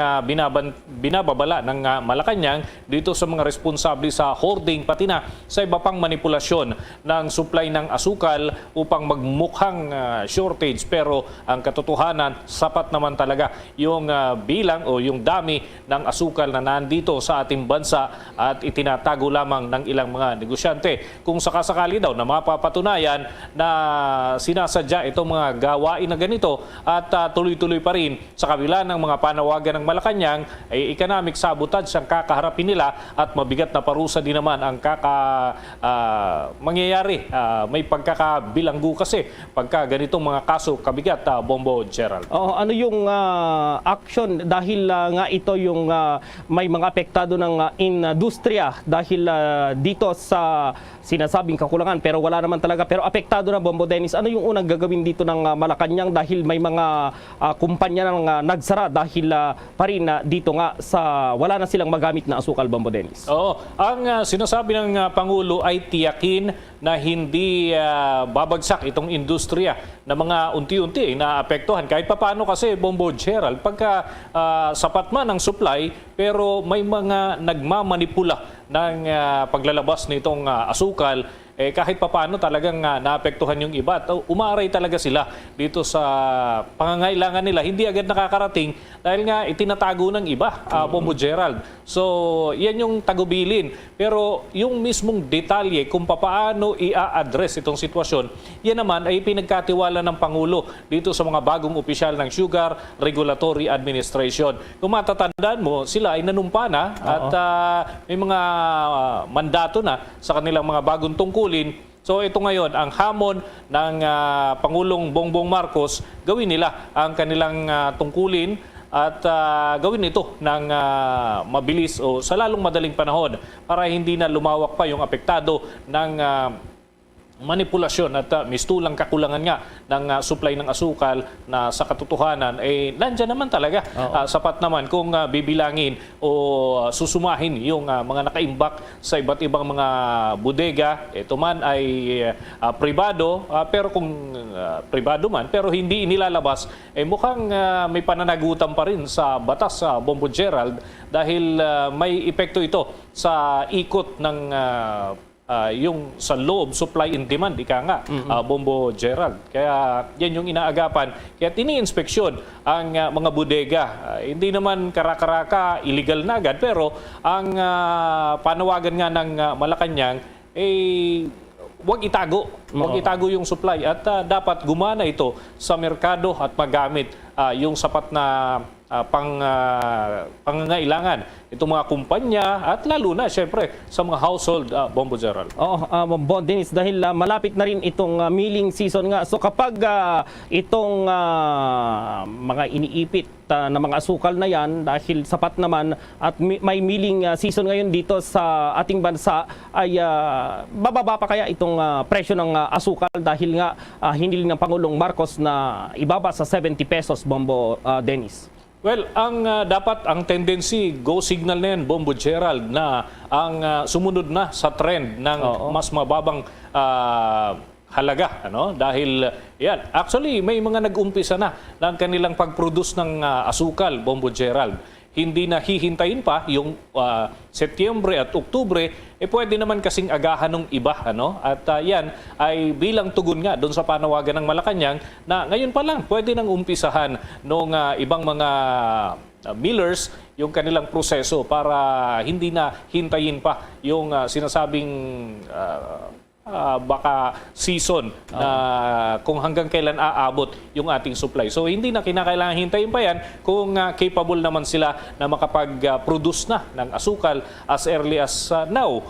binababala ng Malacanang dito sa mga responsable sa hoarding pati na sa iba pang manipulasyon ng supply ng asukal upang magmukhang shortage. Pero ang katotohanan, sapat naman talaga yung bilang o yung dami ng asukal na nandito sa ating bansa at itinatago lamang ng ilang mga negosyante. Kung sakasakali daw na mapapatunayan na sinasadya itong mga gawain na ganito at tuloy-tuloy pa rin sa kabila ng mga panawagan ng Malacanang, ay economic sabotage ang kakaharapin nila at mabigat na parusa din naman ang mangyayari. May pagkakabilanggo kasi pagka ganitong mga kaso kabigat, Bombo Gerald. Ano yung action dahil nga ito yung may mga apektado ng industriya dahil dito sa sinasabing kakulangan pero wala naman talaga pero apektado na, Bombo Dennis. Ano yung unang gagawin dito ng Malacanang dahil may mga kumpanya nang nagsara dahil pa rin dito nga sa wala na silang magamit na asukal, Bombo Dennis? Oo, ang sinasabi ng Pangulo ay tiyakin na hindi babagsak itong industriya na mga unti-unti naapektuhan. Kahit papaano kasi, Bombo Gerald, pagka sapat man ang supply pero may mga nagmamanipula ng paglalabas nitong asukal, kahit papaano talagang naapektuhan yung iba at umaaray talaga sila dito sa pangangailangan nila. Hindi agad nakakarating dahil nga itinatago ng iba, Bombo Gerald. So, yan yung tagubilin. Pero yung mismong detalye kung papaano i-address itong sitwasyon, yan naman ay pinagkatiwala ng Pangulo dito sa mga bagong opisyal ng Sugar Regulatory Administration. Kung matatandaan mo, sila ay nanumpa na at may mga mandato na sa kanilang mga bagong tungkulin. So ito ngayon, ang hamon ng Pangulong Bongbong Marcos, gawin nila ang kanilang tungkulin at gawin ito ng mabilis o sa lalong madaling panahon para hindi na lumawak pa yung apektado ng manipulasyon at mistulang kakulangan nga ng supply ng asukal na sa katotohanan nandyan naman talaga. Sapat naman kung bibilangin o susumahin yung mga nakaimbak sa iba't ibang mga bodega. Ito man ay pribado, pero kung pribado man pero hindi inilalabas, mukhang may pananagutan pa rin sa batas, sa Bombo Gerald, dahil may epekto ito sa ikot ng yung sa loob, supply and demand, ika nga, Bombo Gerald. Kaya yan yung inaagapan. Kaya tini-inspeksyon ang mga bodega. Hindi naman karakaraka, illegal na agad, pero ang panawagan nga ng Malacanang, huwag itago. Huwag itago yung supply at dapat gumana ito sa merkado at magamit yung sapat na pangangailangan itong mga kumpanya at lalo na syempre sa mga household, Bombo Gerald. Oo, Bon Dennis, dahil malapit na rin itong milling season nga. So kapag itong mga iniipit na mga asukal na yan, dahil sapat naman at may milling season ngayon dito sa ating bansa, ay bababa pa kaya itong presyo ng asukal dahil nga hiniling ng Pangulong Marcos na ibaba sa 70 pesos, Bombo Dennis? Well, ang tendency, go signal na yan, Bombo Gerald, na ang sumunod na sa trend ng mas mababang halaga, ano? Dahil yan, actually may mga nag-umpisa na ng kanilang pag-produce ng asukal, Bombo Gerald. Hindi na hihintayin pa yung Setyembre at Oktubre, pwede naman kasing agahan ng iba, ano? At yan ay bilang tugon nga doon sa panawagan ng Malacanang na ngayon pa lang pwede nang umpisahan ng ibang mga millers yung kanilang proseso para hindi na hintayin pa yung sinasabing baka season na kung hanggang kailan aabot yung ating supply. So hindi na kinakailangan hintayin pa yan kung capable naman sila na makapag-produce na ng asukal as early as now.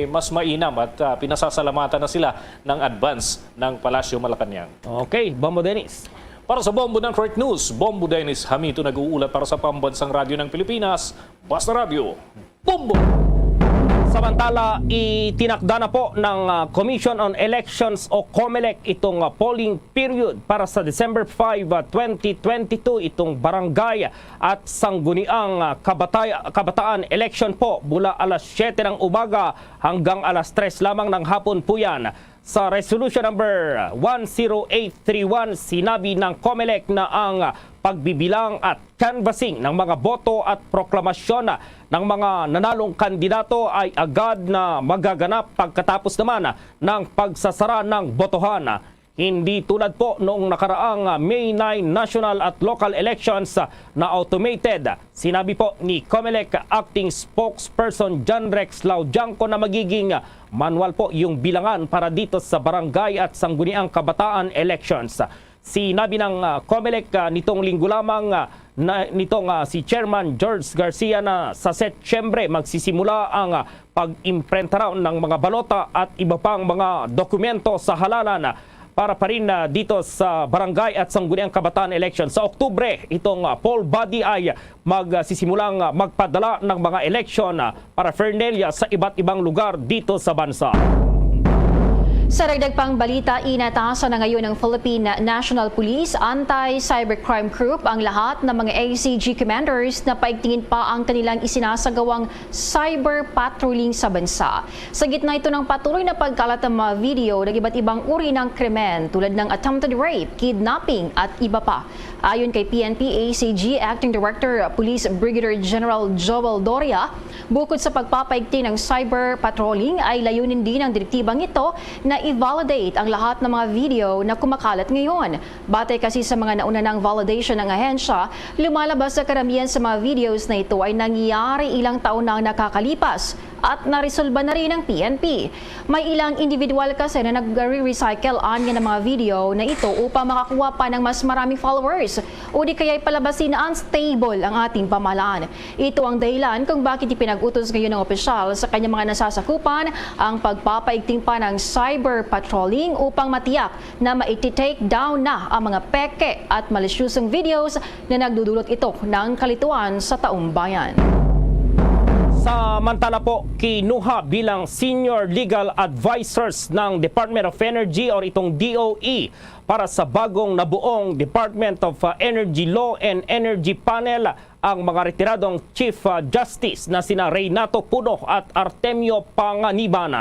Mas mainam at pinasasalamatan na sila ng advance ng Palasyo Malacanang. Okay, Bombo Dennis. Para sa Bombo ng Correct News, Bombo Dennis Hamito nag-uulat para sa Pambansang Radyo ng Pilipinas, Basta Radio, Bombo! Samantala, itinakda na po ng Commission on Elections o COMELEC itong polling period para sa December 5, 2022, itong barangay at sangguniang kabataan election po mula alas 7 ng umaga hanggang alas 3 lamang ng hapon po yan. Sa resolution number 10831, sinabi ng COMELEC na ang pagbibilang at canvassing ng mga boto at proklamasyon ng mga nanalong kandidato ay agad na magaganap pagkatapos naman ng pagsasara ng botohan. Hindi tulad po noong nakaraang May 9 national at local elections na automated. Sinabi po ni COMELEC Acting Spokesperson John Rex Laudianco na magiging manual po yung bilangan para dito sa barangay at sangguniang kabataan elections. Sinabi ng COMELEC nitong linggo lamang si Chairman George Garcia na sa Setyembre magsisimula ang pag-imprenta raw ng mga balota at iba pang mga dokumento sa halalan para pa rin dito sa barangay at sangguniang kabataan election. Sa Oktubre, itong poll body ay magsisimulang magpadala ng mga election paraphernalia sa iba't ibang lugar dito sa bansa. Sa dagdag pang balita, inatasan na ngayon ng Philippine National Police Anti-Cybercrime Group ang lahat ng mga ACG commanders na paigtingin pa ang kanilang isinasagawang cyber patrolling sa bansa. Sa gitna ito ng patuloy na pagkalat ng mga video ng iba't ibang uri ng krimen tulad ng attempted rape, kidnapping at iba pa. Ayon kay PNP ACG Acting Director Police Brigadier General Joel Doria, bukod sa pagpapaigting ng cyber patrolling ay layunin din ng direktibang ito na i-validate ang lahat ng mga video na kumakalat ngayon. Batay kasi sa mga nauna ng validation ng ahensya, lumalabas sa karamihan sa mga videos na ito ay nangyayari ilang taon na nakakalipas at naresolba na rin ng PNP. May ilang individual kasi na nag-recycle anya ng mga video na ito upang makakuha pa ng mas maraming followers o di kaya'y palabasin na unstable ang ating pamahalaan. Ito ang dahilan kung bakit ipinag-utos ngayon ng opisyal sa kanyang mga nasasakupan ang pagpapaigting pa ng cyber patrolling upang matiyak na ma-take down na ang mga peke at malisyusong videos na nagdudulot ito ng kalituan sa taong bayan. Samantala po, kinuha bilang senior legal advisors ng Department of Energy o itong DOE para sa bagong nabuong Department of Energy Law and Energy Panel ang mga retiradong Chief Justice na sina Reynato Puno at Artemio Panganiban.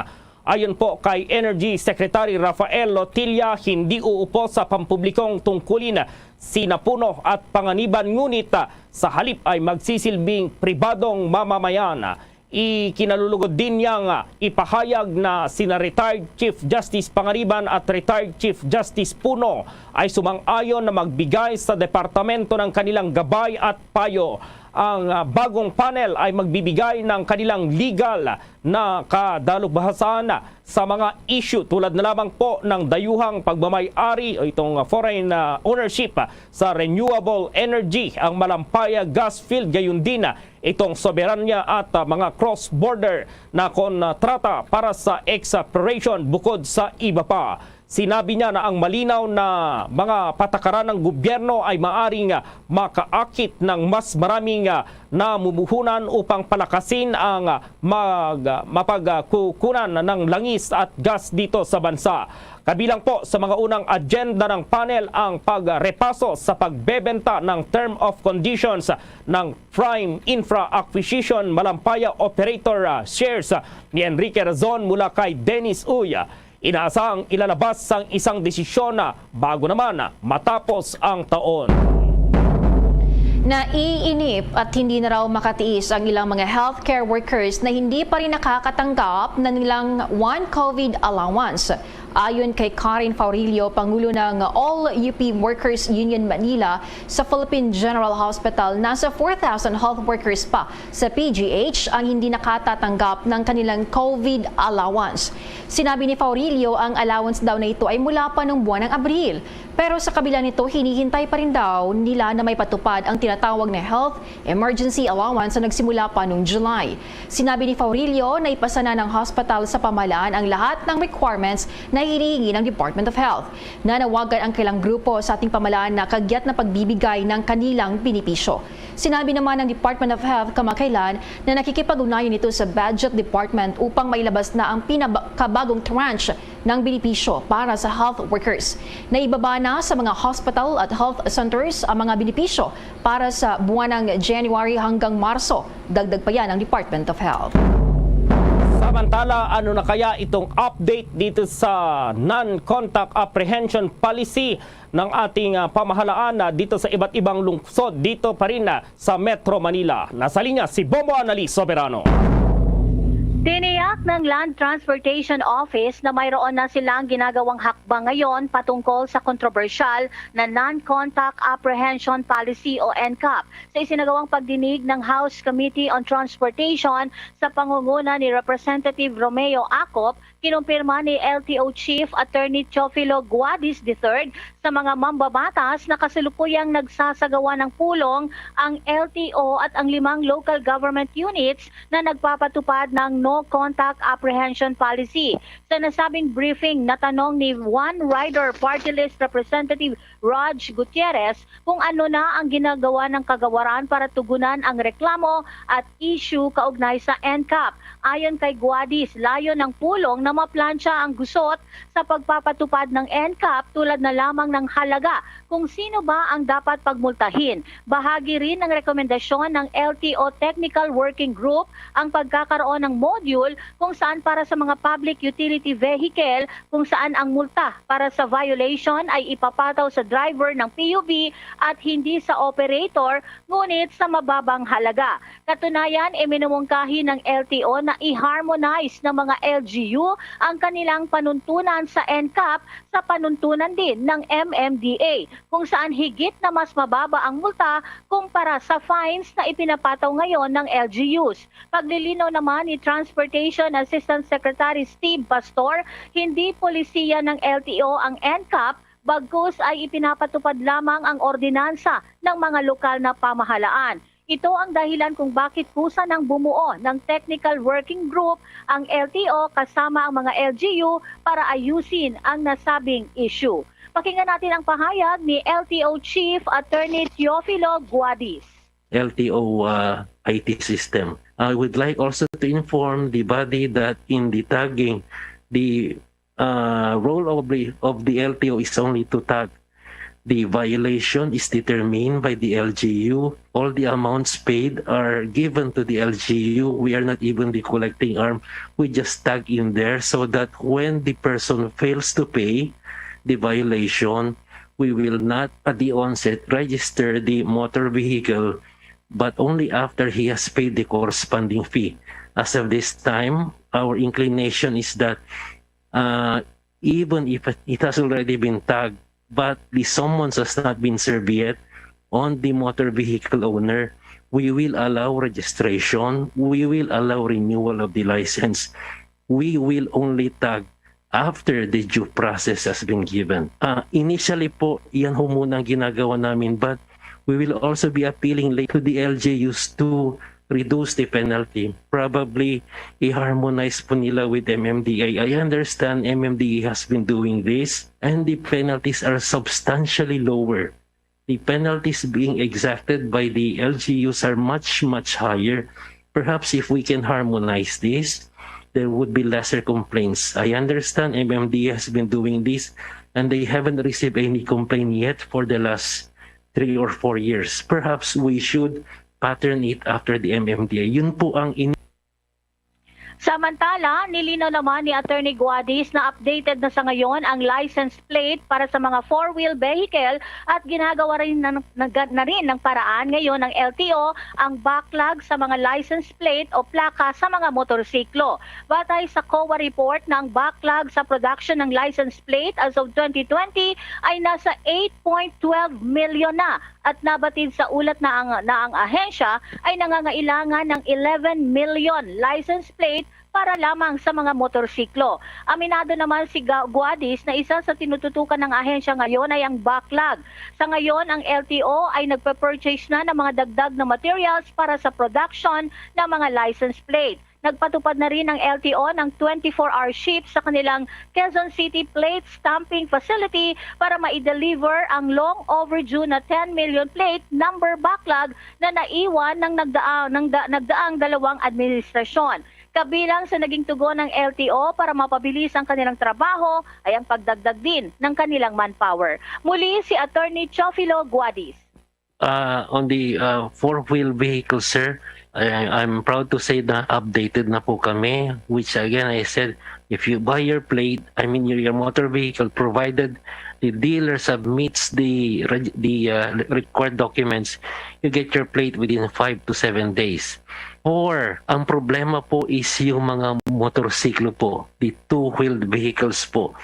Ayon po kay Energy Secretary Rafael Lotilla, hindi uupo sa pampublikong tungkulin sina Puno at Panganiban, ngunit sa halip ay magsisilbing pribadong mamamayan. Ikinalulugod din niyang ipahayag na sina retired Chief Justice Panganiban at retired Chief Justice Puno ay sumang-ayon na magbigay sa departamento ng kanilang gabay at payo. ang bagong panel ay magbibigay ng kanilang legal na kadalubhasan sa mga issue tulad na lamang po ng dayuhang pagmamay-ari o itong foreign ownership sa renewable energy, ang Malampaya gas field, gayon din itong soberanya at mga cross-border na kontrata para sa exploration bukod sa iba pa. Sinabi niya na ang malinaw na mga patakaran ng gobyerno ay maaring makaakit ng mas maraming namumuhunan upang palakasin ang mapagkukunan ng langis at gas dito sa bansa. Kabilang po sa mga unang agenda ng panel ang pagrepaso sa pagbebenta ng term of conditions ng Prime Infra Acquisition Malampaya Operator shares ni Enrique Razon mula kay Dennis Uy. Inaasang ilalabas ang isang desisyon na bago naman matapos ang taon. Naiinip at hindi na raw makatiis ang ilang mga healthcare workers na hindi pa rin nakakatanggap ng nilang one COVID allowance. Ayon kay Karen Faurilio, Pangulo ng All UP Workers Union Manila, sa Philippine General Hospital, nasa 4,000 health workers pa sa PGH ang hindi nakatatanggap ng kanilang COVID allowance. Sinabi ni Faurilio, ang allowance daw na ito ay mula pa noong buwan ng Abril. Pero sa kabila nito, hinihintay pa rin daw nila na may patupad ang tinatawag na Health Emergency Allowance na nagsimula pa noong July. Sinabi ni Faurilio na ipasa na ng hospital sa pamahalaan ang lahat ng requirements na hinihingi ng Department of Health. Nanawagan ang kailang grupo sa ating pamahalaan na kagyat na pagbibigay ng kanilang benepisyo. Sinabi naman ng Department of Health kamakailan na nakikipag-ugnayan ito sa Budget Department upang mailabas na ang pinakabagong tranche ng benepisyo para sa health workers. Naibaba na sa mga hospital at health centers ang mga benepisyo para sa buwan ng January hanggang Marso. Dagdag pa yan ng Department of Health. Samantala, ano na kaya itong update dito sa non-contact apprehension policy ng ating pamahalaan dito sa iba't ibang lungsod dito pa rin sa Metro Manila? Nasa linya si Bombo Annalise Soberano. Tiniyak ng Land Transportation Office na mayroon na silang ginagawang hakbang ngayon patungkol sa kontrobersyal na Non-Contact Apprehension Policy o NCAP sa isinagawang pagdinig ng House Committee on Transportation sa pangunguna ni Representative Romeo Acop. Kinumpirma ni LTO Chief Attorney Teofilo Guadis III sa mga mambabatas na kasalukuyang nagsasagawa ng pulong ang LTO at ang 5 local government units na nagpapatupad ng No Contact Apprehension Policy. Sa nasabing briefing, natanong ni One Rider Party List Representative Raj Gutierrez kung ano na ang ginagawa ng kagawaran para tugunan ang reklamo at issue kaugnay sa NCAP. Ayon kay Guadis, layo ng pulong na maplansya ang gusot sa pagpapatupad ng NCAP tulad na lamang ng halaga kung sino ba ang dapat pagmultahin. Bahagi rin ng rekomendasyon ng LTO Technical Working Group ang pagkakaroon ng module kung saan para sa mga public utility vehicle kung saan ang multa para sa violation ay ipapataw sa driver ng PUV at hindi sa operator ngunit sa mababang halaga. Katunayan, minumungkahi ng LTO na i-harmonize ng mga LGU ang kanilang panuntunan sa NCAP sa panuntunan din ng MMDA kung saan higit na mas mababa ang multa kumpara sa fines na ipinapataw ngayon ng LGUs. Paglilinaw naman ni Transportation Assistant Secretary Steve Pastor, hindi polisiya ng LTO ang NCAP, bagkus ay ipinapatupad lamang ang ordinansa ng mga lokal na pamahalaan. Ito ang dahilan kung bakit kusa nang bumuo ng Technical Working Group ang LTO kasama ang mga LGU para ayusin ang nasabing issue. Pakinggan natin ang pahayag ni LTO Chief Attorney Teofilo Guadis. LTO IT system. I would like also to inform the body that in the tagging, the role of the LTO is only to tag. The violation is determined by the LGU. All the amounts paid are given to the LGU. We are not even the collecting arm. We just tag in there so that when the person fails to pay the violation, we will not at the onset register the motor vehicle, but only after he has paid the corresponding fee. As of this time, our inclination is that even if it has already been tagged, but the summons has not been served yet on the motor vehicle owner, we will allow registration, we will allow renewal of the license. We will only tag after the due process has been given. Initially po, yan ho muna ang ginagawa namin, but we will also be appealing to the LGUs to reduce the penalty. Probably i-harmonize po nila with MMDA. I understand MMDA has been doing this and the penalties are substantially lower. The penalties being exacted by the LGUs are much, much higher. Perhaps if we can harmonize this, there would be lesser complaints. I understand MMDA has been doing this and they haven't received any complaint yet for the last 3 or 4 years. Perhaps we should pattern it after the MMDA. Yun po ang Samantala, nilinaw naman ni Attorney Guadis na updated na sa ngayon ang license plate para sa mga four-wheel vehicle at ginagawa rin na rin ng paraan ngayon ng LTO ang backlog sa mga license plate o plaka sa mga motorsiklo. Batay sa COA report na ang backlog sa production ng license plate as of 2020 ay nasa 8.12 million na at nabatid sa ulat na ang ahensya ay nangangailangan ng 11 million license plate para lamang sa mga motorsiklo. Aminado naman si Guadis na isa sa tinututukan ng ahensya ngayon ay ang backlog. Sa ngayon, ang LTO ay nagpe-purchase na ng mga dagdag na materials para sa production ng mga license plate. Nagpatupad na rin ang LTO ng 24-hour shift sa kanilang Quezon City plate stamping facility para ma-deliver ang long overdue na 10 million plate number backlog na naiwan ng nagdaang dalawang administrasyon. Kabilang sa naging tugon ng LTO para mapabilis ang kanilang trabaho ay ang pagdagdag din ng kanilang manpower. Muli si Attorney Chofilo Guadis. On the four-wheel vehicle, sir, I'm proud to say na updated na po kami, which again I said, if you buy your plate, I mean your motor vehicle, provided the dealer submits the required documents, you get your plate within 5 to 7 days. Or ang problema po is yung mga motorsiklo po, the two-wheeled vehicles po.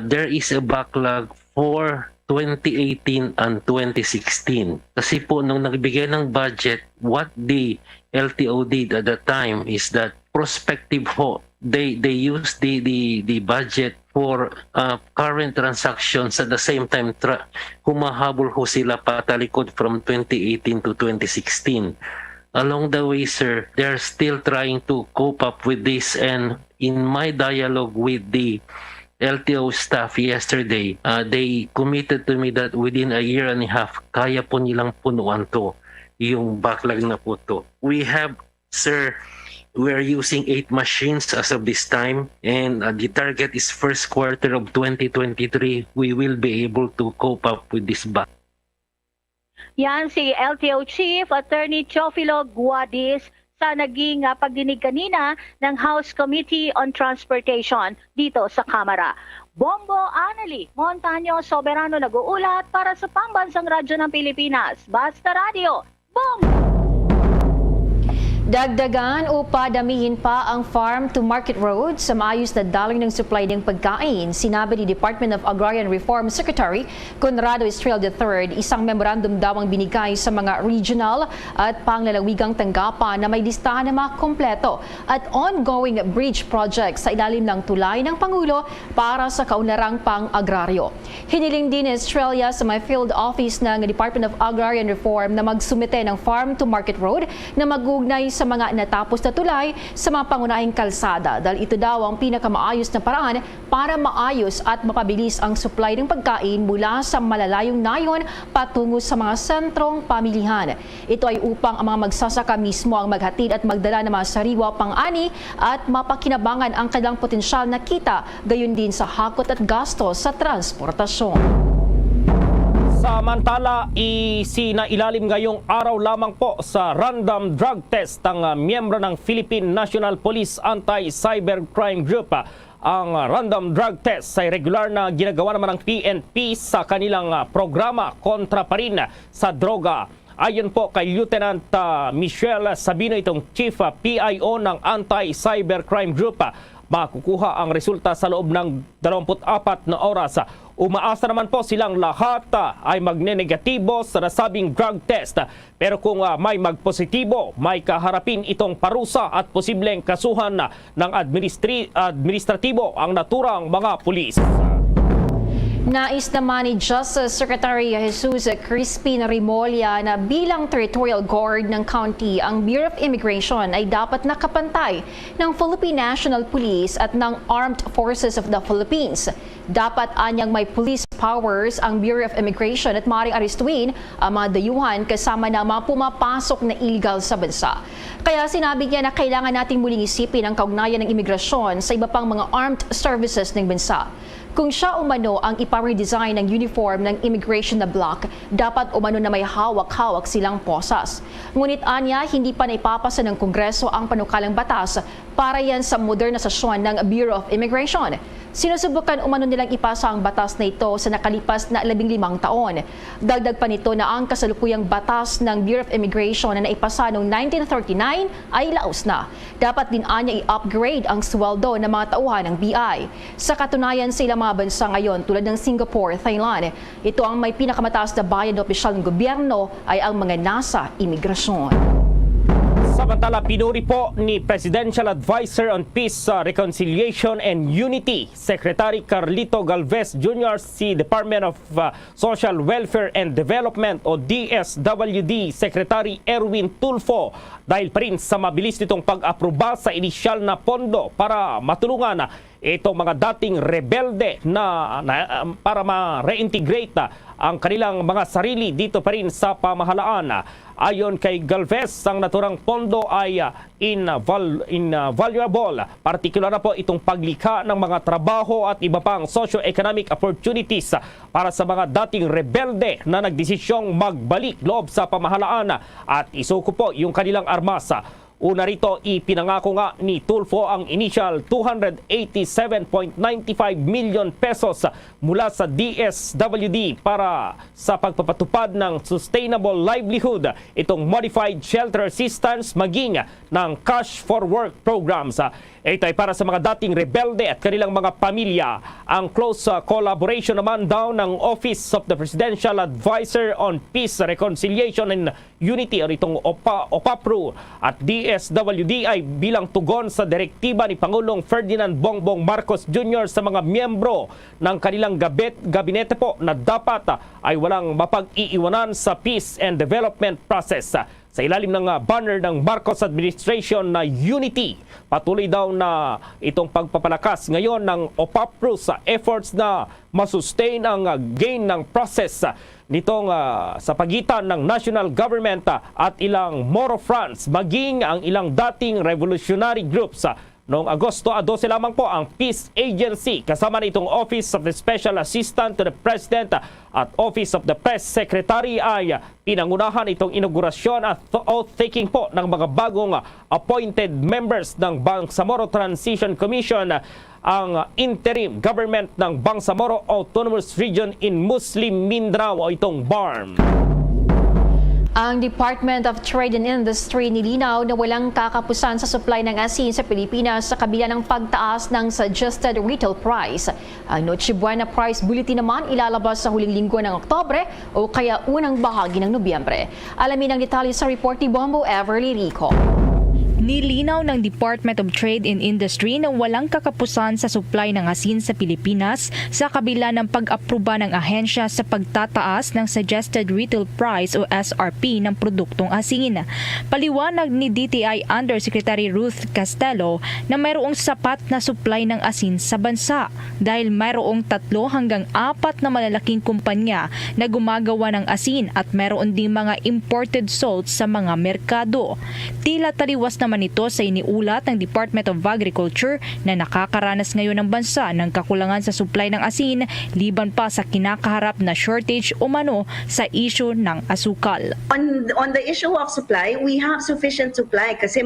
There is a backlog for 2018 and 2016. Kasi po nung nagbigay ng budget, what the LTO did at the time is that prospective po, they used the budget for current transactions at the same time humahabol ho sila patalikod from 2018 to 2016. Along the way, sir, they're still trying to cope up with this, and in my dialogue with the LTO staff yesterday, they committed to me that within a year and a half, kaya po nilang punuan to, yung backlog na po to. We have, sir, we're using 8 machines as of this time, and the target is first quarter of 2023, we will be able to cope up with this backlog. Yan si LTO Chief Attorney Chofilo Guadis sa naging pagdinig kanina ng House Committee on Transportation dito sa Kamara. Bombo Anali Montaño Soberano nag-uulat para sa Pambansang Radyo ng Pilipinas. Basta Radio, Bombo! Dagdagan o padamihin pa ang farm-to-market road sa maayos na daloy ng supply ng pagkain, sinabi ni Department of Agrarian Reform Secretary Conrado Estrel III. Isang memorandum daw ang binigay sa mga regional at panglalawigang tanggapan na may listahan ng mga kompleto at ongoing bridge projects sa ilalim ng tulay ng Pangulo para sa kaunlarang pang-agraryo. Hiniling din ni Estrella sa may field office ng Department of Agrarian Reform na magsumite ng farm-to-market road na mag-ugnay sa mga natapos na tulay sa mga pangunahing kalsada dahil ito daw ang pinakamaayos na paraan para maayos at mapabilis ang supply ng pagkain mula sa malalayong nayon patungo sa mga sentrong pamilihan. Ito ay upang ang mga magsasaka mismo ang maghatid at magdala ng mga sariwa pang-ani at mapakinabangan ang kanilang potensyal na kita, gayon din sa hakot at gastos sa transportasyon. Samantala, isinailalim ngayong araw lamang po sa random drug test ang miyembro ng Philippine National Police Anti-Cybercrime Group. Ang random drug test ay regular na ginagawa naman ng PNP sa kanilang programa kontra pa rin sa droga. Ayon po kay Lieutenant Michelle Sabino, itong Chief PIO ng Anti-Cybercrime Group, makukuha ang resulta sa loob ng 24 na oras. Umaasa naman po silang lahat ay magne-negatibo sa nasabing drug test. Pero kung may magpositibo, may kaharapin itong parusa at posibleng kasuhan ng administratibo ang naturang mga pulis. Nais naman ni Justice Secretary Jesus Crispin Remolla na bilang territorial guard ng county, ang Bureau of Immigration ay dapat nakapantay ng Philippine National Police at ng Armed Forces of the Philippines. Dapat anyang may police powers ang Bureau of Immigration at maaaring aristuin ang mga dayuhan kasama na mga pumapasok na illegal sa bansa. Kaya sinabi niya na kailangan nating muling isipin ang kaugnayan ng imigrasyon sa iba pang mga armed services ng bansa. Kung siya umano ang iparedesign ng uniform ng immigration na block, dapat umano na may hawak-hawak silang posas. Ngunit anya, hindi pa naipapasa ng Kongreso ang panukalang batas para yan sa modernisasyon ng Bureau of Immigration. Sinusubukan umano nilang ipasa ang batas na ito sa nakalipas na 15 taon. Dagdag pa nito na ang kasalukuyang batas ng Bureau of Immigration na naipasa noong 1939 ay laos na. Dapat din anya i-upgrade ang sweldo ng mga tauhan ng BI. Sa katunayan sa ilang mga bansa ngayon tulad ng Singapore, Thailand, ito ang may pinakamataas na bayad na opisyal ng gobyerno ay ang mga nasa imigrasyon. Samantala, pinuri po ni Presidential Advisor on Peace, Reconciliation and Unity, Secretary Carlito Galvez Jr. si Department of Social Welfare and Development o DSWD Secretary Erwin Tulfo dahil pa rin sa mabilis nitong pag-aproba sa inisyal na pondo para matulungan itong mga dating rebelde para ma-reintegrate ang kanilang mga sarili dito pa rin sa pamahalaan. Ayon kay Galvez, ang naturang pondo ay invaluable. Partikular na po itong paglikha ng mga trabaho at iba pang socio-economic opportunities para sa mga dating rebelde na nagdesisyong magbalik loob sa pamahalaan at isuko po yung kanilang armas. Una rito, ipinangako nga ni Tulfo ang initial 287.95 million pesos mula sa DSWD para sa pagpapatupad ng sustainable livelihood, itong modified shelter assistance maging ng cash for work programs. Ito ay para sa mga dating rebelde at kanilang mga pamilya. Ang close collaboration naman daw ng Office of the Presidential Advisor on Peace, Reconciliation and Unity o itong OPAPRO at DSWD ay bilang tugon sa direktiba ni Pangulong Ferdinand Bongbong Marcos Jr. sa mga miyembro ng kanilang gabinete po na dapat ay walang mapag-iiwanan sa peace and development process. Sa ilalim ng banner ng Marcos Administration na Unity, patuloy daw na itong pagpapalakas ngayon ng OPAPRO sa efforts na masustain ang gain ng process nitong sa pagitan ng national government at ilang Moro fronts maging ang ilang dating revolutionary groups. Noong Agosto 12 lamang po ang Peace Agency kasama na itong Office of the Special Assistant to the President at Office of the Press Secretary ay pinangunahan itong inaugurasyon at oath-taking po ng mga bagong appointed members ng Bangsamoro Transition Commission, ang interim government ng Bangsamoro Autonomous Region in Muslim Mindanao o itong BARM. Ang Department of Trade and Industry nilinaw na walang kakapusan sa supply ng asin sa Pilipinas sa kabila ng pagtaas ng suggested retail price. Ang Noche Buena Price Bulletin naman ilalabas sa huling linggo ng Oktubre o kaya unang bahagi ng Nobyembre. Alamin ang detalye sa report ni Bombo Everly Rico. Nilinaw ng Department of Trade and Industry na walang kakapusan sa supply ng asin sa Pilipinas sa kabila ng pag-aproba ng ahensya sa pagtataas ng Suggested Retail Price o SRP ng produktong asin. Paliwanag ni DTI Undersecretary Ruth Castelo na mayroong sapat na supply ng asin sa bansa dahil mayroong 3 hanggang 4 na malalaking kumpanya na gumagawa ng asin at mayroon ding mga imported salt sa mga merkado. Tila taliwas naman ito sa iniulat ng Department of Agriculture na nakakaranas ngayon ng bansa ng kakulangan sa supply ng asin liban pa sa kinakaharap na shortage umano sa issue ng asukal. On the issue of supply, we have sufficient supply kasi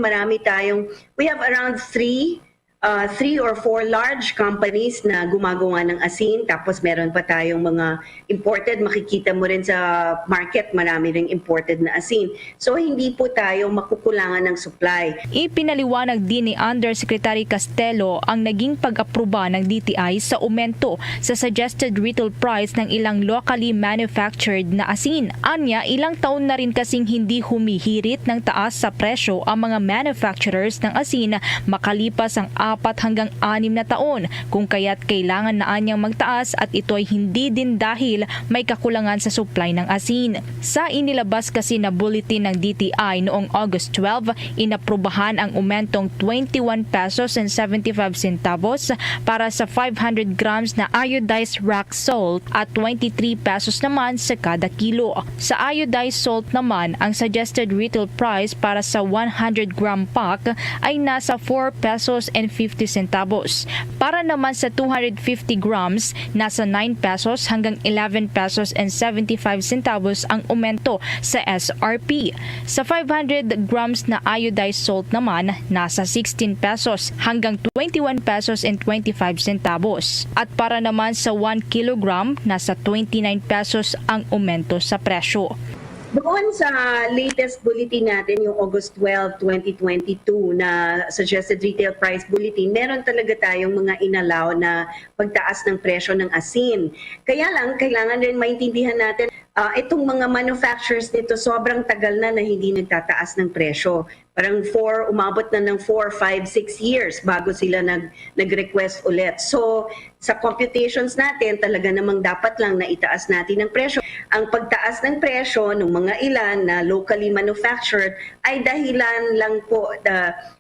we have around 3 3 or 4 large companies na gumagawa ng asin, tapos meron pa tayong mga imported. Makikita mo rin sa market, marami ring imported na asin. So hindi po tayo makukulangan ng supply. Ipinaliwanag din ni Undersecretary Castelo ang naging pag-aproba ng DTI sa aumento sa suggested retail price ng ilang locally manufactured na asin. Anya, ilang taon na rin kasing hindi humihirit ng taas sa presyo ang mga manufacturers ng asin makalipas ang 4 hanggang 6 na taon, kung kaya't kailangan na anyang magtaas at ito ay hindi din dahil may kakulangan sa supply ng asin. Sa inilabas kasi na bulletin ng DTI noong August 12, inaprubahan ang umentong 21 pesos and 75 centavos para sa 500 grams na iodized rock salt at 23 pesos naman sa kada kilo. Sa iodized salt naman, ang suggested retail price para sa 100 gram pack ay nasa 4 pesos and 50 centavos. Para naman sa 250 grams, nasa 9 pesos hanggang 11 pesos and 75 centavos ang aumento sa SRP. Sa 500 grams na iodized salt naman, nasa 16 pesos hanggang 21 pesos and 25 centavos. At para naman sa 1 kilogram, nasa 29 pesos ang aumento sa presyo. Doon sa latest bulletin natin, yung August 12, 2022 na suggested retail price bulletin, meron talaga tayong mga inalaw na pagtaas ng presyo ng asin. Kaya lang, kailangan rin maintindihan natin, itong mga manufacturers nito sobrang tagal na hindi nagtataas ng presyo. Parang umabot na ng 4, 5, 6 years bago sila nag-request ulit. So, sa computations natin, talaga namang dapat lang na itaas natin ang presyo. Ang pagtaas ng presyo ng mga ilan na locally manufactured ay dahilan lang po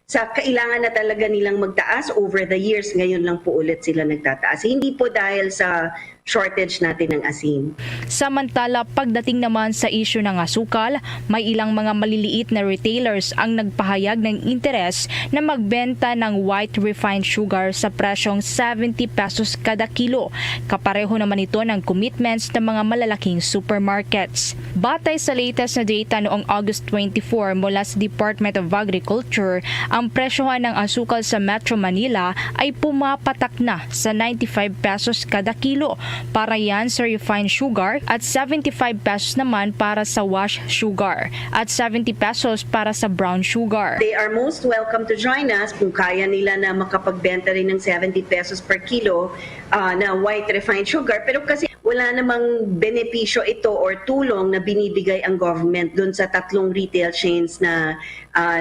sa kailangan na talaga nilang magtaas over the years. Ngayon lang po ulit sila nagtataas. Hindi po dahil sa shortage natin ng asin. Samantala, pagdating naman sa isyu ng asukal, may ilang mga maliliit na retailers ang nagpahayag ng interes na magbenta ng white refined sugar sa presyong 70 pesos kada kilo. Kapareho naman ito ng commitments ng mga malalaking supermarkets. Batay sa latest na data noong August 24 mula sa Department of Agriculture, ang presyohan ng asukal sa Metro Manila ay pumapatak na sa 95 pesos kada kilo para yan sa refined sugar at 75 pesos naman para sa wash sugar at 70 pesos para sa brown sugar. They are most welcome to join us kung kaya nila na makapagbenta rin ng 70 pesos per kilo na white refined sugar. Pero kasi wala namang benepisyo ito or tulong na binibigay ang government dun sa 3 retail chains na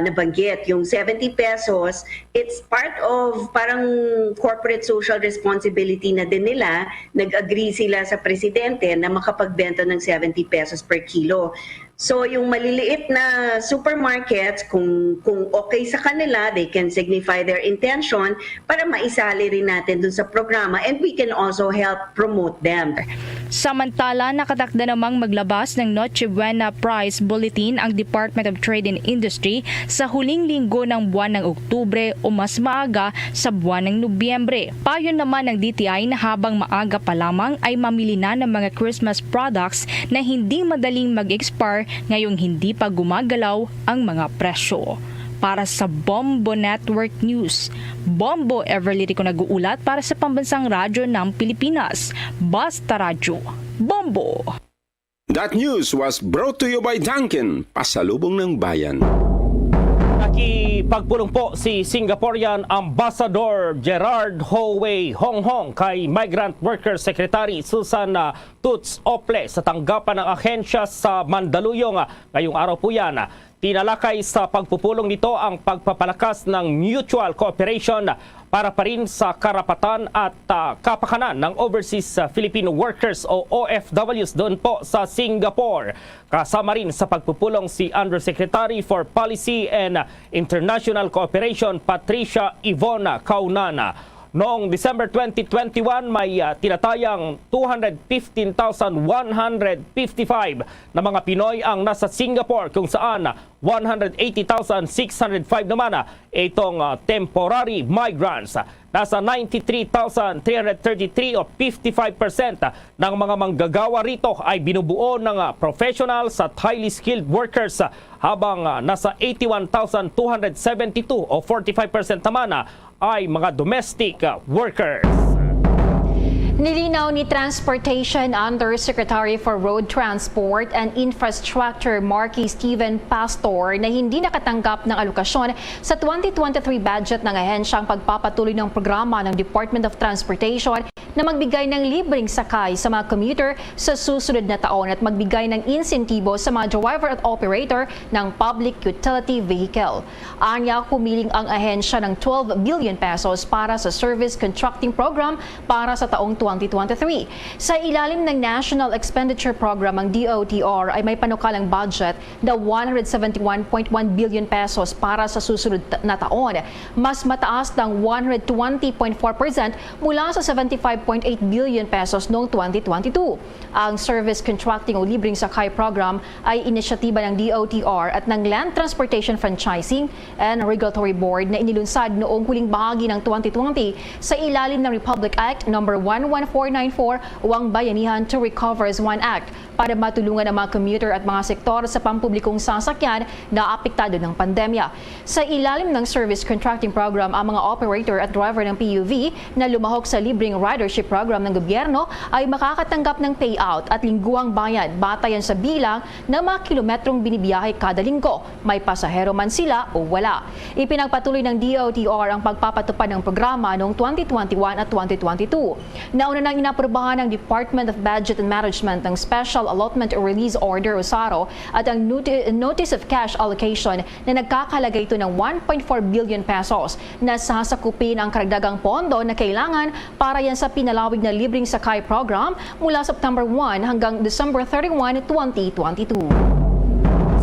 nabanggit. Yung 70 pesos, it's part of parang corporate social responsibility na din nila. Nag-agree sila sa presidente na makapagbenta ng 70 pesos per kilo. So yung maliliit na supermarkets, kung okay sa kanila, they can signify their intention para maisali rin natin dun sa programa and we can also help promote them. Samantala, nakatakda namang maglabas ng Noche Buena Price Bulletin ang Department of Trade and Industry sa huling linggo ng buwan ng Oktubre o mas maaga sa buwan ng Nobyembre. Payo naman ng DTI na habang maaga pa lamang ay mamili na ng mga Christmas products na hindi madaling mag-expire ngayong hindi pa gumagalaw ang mga presyo. Para sa Bombo Network News, Bombo Everly ko nag-uulat para sa Pambansang Radyo ng Pilipinas. Basta Radyo, Bombo! That news was brought to you by Dunkin', pasalubong ng bayan. Nakipagpulong po si Singaporean Ambassador Gerard Ho Wei Hong Hong kay Migrant Workers Secretary Susan Toots Ople sa tanggapan ng ahensya sa Mandaluyong. Ngayong araw po yan. Tinalakay sa pagpupulong nito ang pagpapalakas ng mutual cooperation para pa rin sa karapatan at kapakanan ng overseas Filipino workers o OFWs doon po sa Singapore. Kasama rin sa pagpupulong si Undersecretary for Policy and International Cooperation Patricia Ivona Kaunana. Noong December 2021, may tinatayang 215,155 na mga Pinoy ang nasa Singapore kung saan 180,605 naman itong temporary migrants. nasa 93,333 o 55% ng mga manggagawa rito ay binubuo ng professionals at highly skilled workers, habang nasa 81,272 o 45% naman ay mga domestic workers. Nilinaw ni Transportation Undersecretary for Road Transport and Infrastructure Marky Steven Pastor na hindi nakatanggap ng alokasyon sa 2023 budget ng ahensyang pagpapatuloy ng programa ng Department of Transportation na magbigay ng libreng sakay sa mga commuter sa susunod na taon at magbigay ng insentibo sa mga driver at operator ng public utility vehicle. Anya, humiling ang ahensya ng 12 billion pesos para sa service contracting program para sa taong 2023. Sa ilalim ng National Expenditure Program, ang DOTR ay may panukalang budget na 171.1 billion pesos para sa susunod na taon. Mas mataas ng 120.4% mula sa 75.8 billion pesos noong 2022. Ang Service Contracting o Libreng Sakay Program ay inisyatiba ng DOTR at ng Land Transportation Franchising and Regulatory Board na inilunsad noong huling bahagi ng 2020 sa ilalim ng Republic Act No. 11494 o ang Bayanihan to Recover as One Act para matulungan ang mga commuter at mga sektor sa pampublikong sasakyan na apektado ng pandemya. Sa ilalim ng Service Contracting Program, ang mga operator at driver ng PUV na lumahok sa libreng ridership program ng gobyerno ay makakatanggap ng payout at lingguang bayad batayan sa bilang ng mga kilometrong binibiyahe kada linggo, may pasahero man sila o wala. Ipinagpatuloy ng DOTR ang pagpapatupad ng programa noong 2021 at 2022. Nauna nang inaprubahan ng Department of Budget and Management ng Special Allotment or Release Order o SARO at ang Notice of Cash Allocation na nagkakalaga ito ng 1.4 billion pesos na sasakupin ang karagdagang pondo na kailangan para yan sa pinalawig na libreng sakay program mula September 1 hanggang December 31, 2022.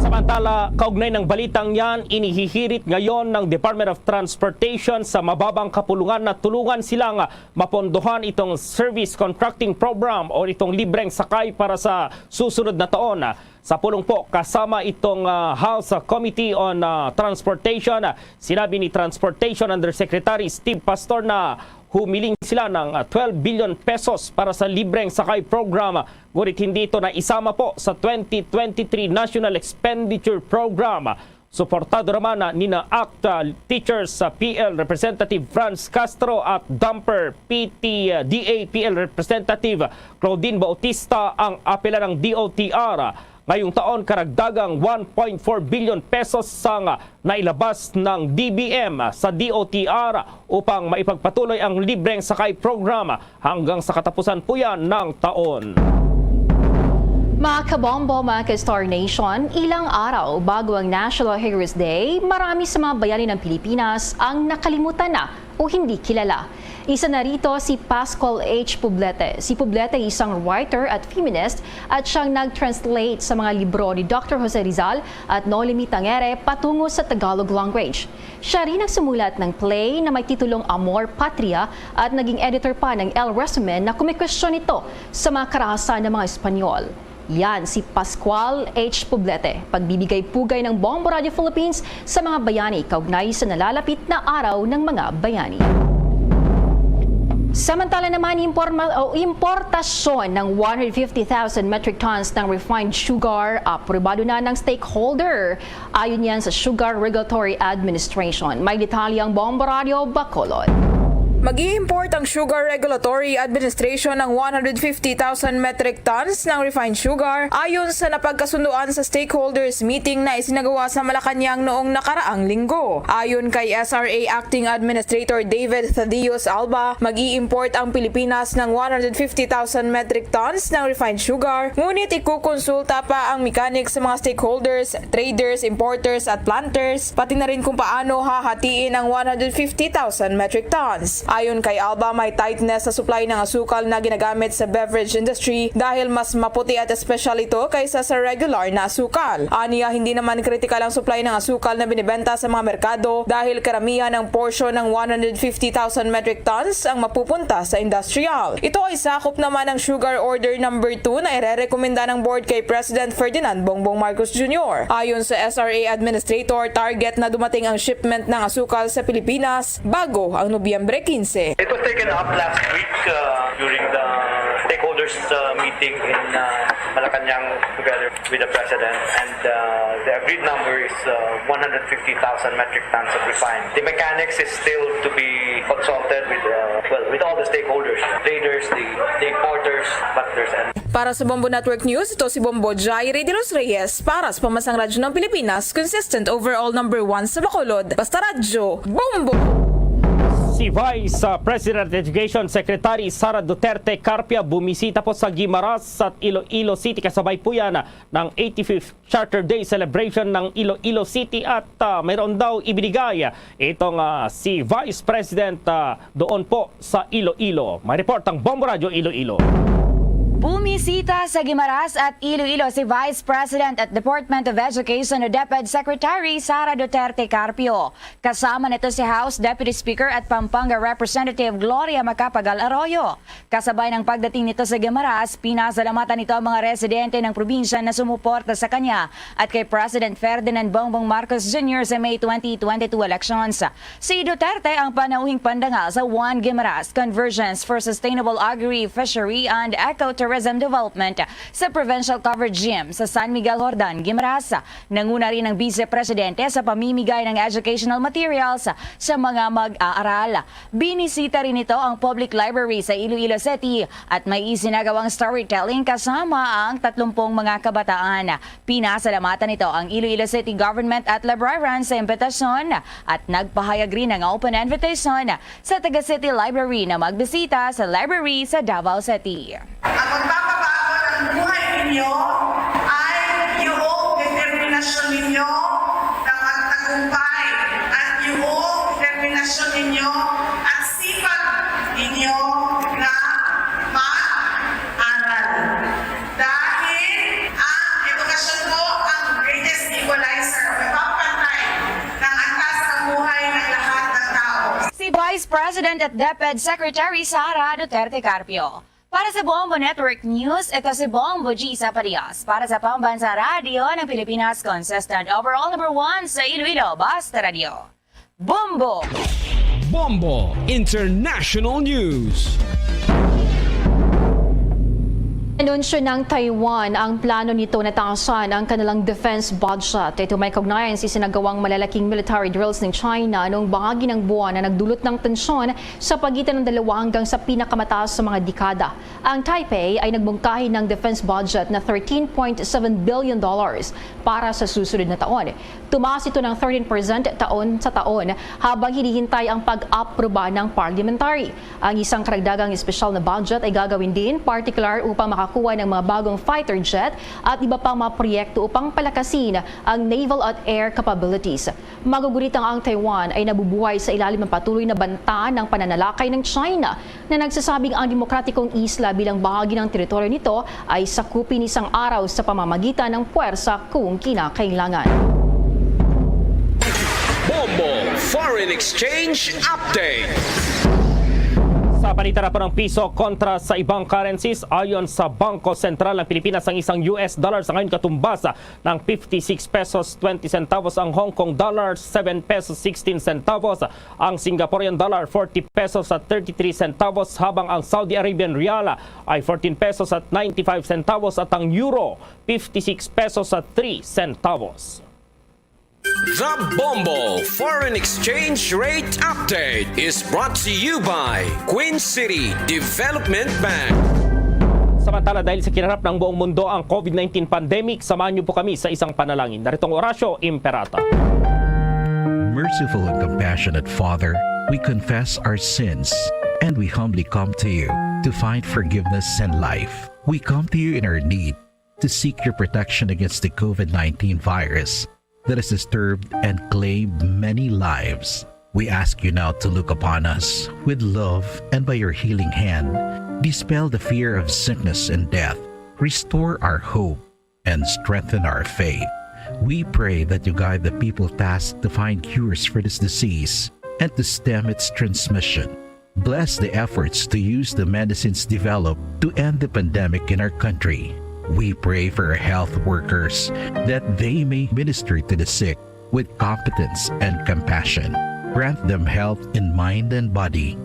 Samantala, kaugnay ng balitang yan, inihihirit ngayon ng Department of Transportation sa mababang kapulungan na tulungan silang mapondohan itong Service Contracting Program o itong libreng sakay para sa susunod na taon. Sa pulong po, kasama itong House Committee on Transportation, sinabi ni Transportation Undersecretary Steve Pastor na humiling sila ng 12 billion pesos para sa libreng sakay program. Ngunit hindi ito na isama po sa 2023 National Expenditure Program. Suportado naman nina ACT Teachers PL Representative Franz Castro at Dumper PTDA PL Representative Claudine Bautista ang apela ng DOTR. Ngayong taon, karagdagang 1.4 billion pesos sang nailabas ng DBM sa DOTR upang maipagpatuloy ang libreng sakay program hanggang sa katapusan po yan ng taon. Mga kabombo, mga ka-Star Nation, ilang araw bago ang National Heroes Day, marami sa mga bayani ng Pilipinas ang nakalimutan na o hindi kilala. Isa na rito si Pascual H. Poblete. Si Poblete ay isang writer at feminist at siyang nag-translate sa mga libro ni Dr. Jose Rizal at Nolimi Tangere patungo sa Tagalog language. Siya rin ang sumulat ng play na may titulong Amor Patria at naging editor pa ng El Resumen na kumikwestiyon ito sa mga karahasan ng mga Espanyol. Yan si Pascual H. Poblete, pagbibigay-pugay ng Bombo Radio Philippines sa mga bayani kaugnay sa nalalapit na araw ng mga bayani. Samantala naman, importasyon ng 150,000 metric tons ng refined sugar aprobado na ng stakeholder. Ayon yan sa Sugar Regulatory Administration. May detalye ang Bombo Radio Bacolod. Mag-i-import ang Sugar Regulatory Administration ng 150,000 metric tons ng refined sugar ayon sa napagkasunduan sa stakeholders meeting na isinagawa sa Malacanang noong nakaraang linggo. Ayon kay SRA Acting Administrator David Thaddeus Alba, mag-i-import ang Pilipinas ng 150,000 metric tons ng refined sugar, ngunit ikukonsulta pa ang mechanics sa mga stakeholders, traders, importers at planters, pati na rin kung paano hahatiin ang 150,000 metric tons. Ayon kay Alba, may tightness sa supply ng asukal na ginagamit sa beverage industry dahil mas maputi at espesyal ito kaysa sa regular na asukal. Aniya, hindi naman critical ang supply ng asukal na binibenta sa mga merkado dahil karamihan ng portion ng 150,000 metric tons ang mapupunta sa industrial. Ito ay sakop naman ng Sugar Order No. 2 na irerekomenda ng board kay President Ferdinand Bongbong Marcos Jr. Ayon sa SRA Administrator, target na dumating ang shipment ng asukal sa Pilipinas bago ang Nobyembre 15 15. It was taken up last week during the stakeholders meeting in Malacanang together with the President, and the agreed number is 150,000 metric tons of refined. The mechanics is still to be consulted with all the stakeholders, traders, the importers, butlers, and Para sa Bombo Network News, ito si Bombo Jairi de los Reyes para sa Pamansang Radyo ng Pilipinas, consistent overall number 1 sa Bacolod. Basta Radyo, Bombo! Si Vice President Education Secretary Sara Duterte Carpia bumisita po sa Guimaras at Iloilo City kasabay po yan ng 85th Charter Day celebration ng Iloilo City at mayroon daw ibinigay itong si Vice President doon po sa Iloilo. May report ang Bombo Radio Iloilo. Bumisita sa Guimaras at Iloilo si Vice President at Department of Education o DepEd Secretary Sara Duterte Carpio. Kasama nito si House Deputy Speaker at Pampanga Representative Gloria Macapagal Arroyo. Kasabay ng pagdating nito sa Guimaras, pinasalamatan nito ang mga residente ng probinsya na sumuporta sa kanya at kay President Ferdinand Bongbong Marcos Jr. sa May 2022 elections. Si Duterte ang panauhing pandangal sa One Guimaras Convergence for Sustainable Agri, Fishery and Ecotourism Development sa Provincial Covered Gym sa San Miguel Hordan, Guimaras. Nanguna rin ang Vice Presidente sa pamimigay ng educational materials sa mga mag-aaral. Binisita rin ito ang Public Library sa Iloilo City at may isinagawang storytelling kasama ang 30 mga kabataan. Pinasalamatan nito ang Iloilo City Government at librarians sa imbitasyon at nagpahayag rin ng open invitation sa Taga City Library na magbisita sa library sa Davao City. Ang magpapabago ng buhay ninyo ay yung determinasyon ninyo na magtagumpay at yung determinasyon ninyo at sipag ninyo na mag-aral. Dahil ang edukasyon po ang greatest equalizer o magpapantay ng antas ng buhay ng lahat ng tao. Si Vice President at DepEd Secretary Sara Duterte Carpio. Para sa Bombo Network News, ito si Bombo G. Zaparias. Para sa Pambansa Radio ng Pilipinas, consistent overall number 1 sa Iloilo, Basta Radio. Bombo! Bombo International News. Anunsyo ng Taiwan ang plano nito na taasan ang kanilang defense budget. Ito may kaugnayan sa isinagawang malalaking military drills ng China noong bahagi ng buwan na nagdulot ng tensyon sa pagitan ng dalawa hanggang sa pinakamataas sa mga dekada. Ang Taipei ay nagbungkahi ng defense budget na $13.7 billion para sa susunod na taon. Tumaas ito ng 13% taon sa taon habang hinihintay ang pag-aproba ng parliamentary. Ang isang karagdagang espesyal na budget ay gagawin din particular upang makakuha ng mga bagong fighter jet at iba pang mga proyekto upang palakasin ang naval at air capabilities. Maguguritang ang Taiwan ay nabubuhay sa ilalim ng patuloy na banta ng pananalakay ng China na nagsasabing ang demokratikong isla bilang bahagi ng teritoryo nito ay sakupin isang araw sa pamamagitan ng puwersa kung kinakailangan. Bombo Foreign Exchange Update. Sa palitan na po ng piso kontra sa ibang currencies, ayon sa Bangko Sentral ng Pilipinas, ang isang US dollar sa ngayon katumbas ng 56 pesos 20 centavos, ang Hong Kong dollar 7 pesos 16 centavos, ang Singaporean dollar 40 pesos at 33 centavos, habang ang Saudi Arabian Rial ay 14 pesos at 95 centavos at ang Euro 56 pesos at 3 centavos. The Bombo Foreign Exchange Rate Update is brought to you by Queen City Development Bank. Samantala, dahil sa kinarap ng buong mundo ang COVID-19 pandemic, samahan niyo po kami sa isang panalangin. Narito ang Horacio Imperata. Merciful and compassionate Father, we confess our sins and we humbly come to you to find forgiveness and life. We come to you in our need to seek your protection against the COVID-19 virus that has disturbed and claimed many lives. We ask you now to look upon us with love and by your healing hand, dispel the fear of sickness and death, restore our hope, and strengthen our faith. We pray that you guide the people tasked to find cures for this disease and to stem its transmission. Bless the efforts to use the medicines developed to end the pandemic in our country. We pray for our health workers that they may minister to the sick with competence and compassion. Grant them health in mind and body.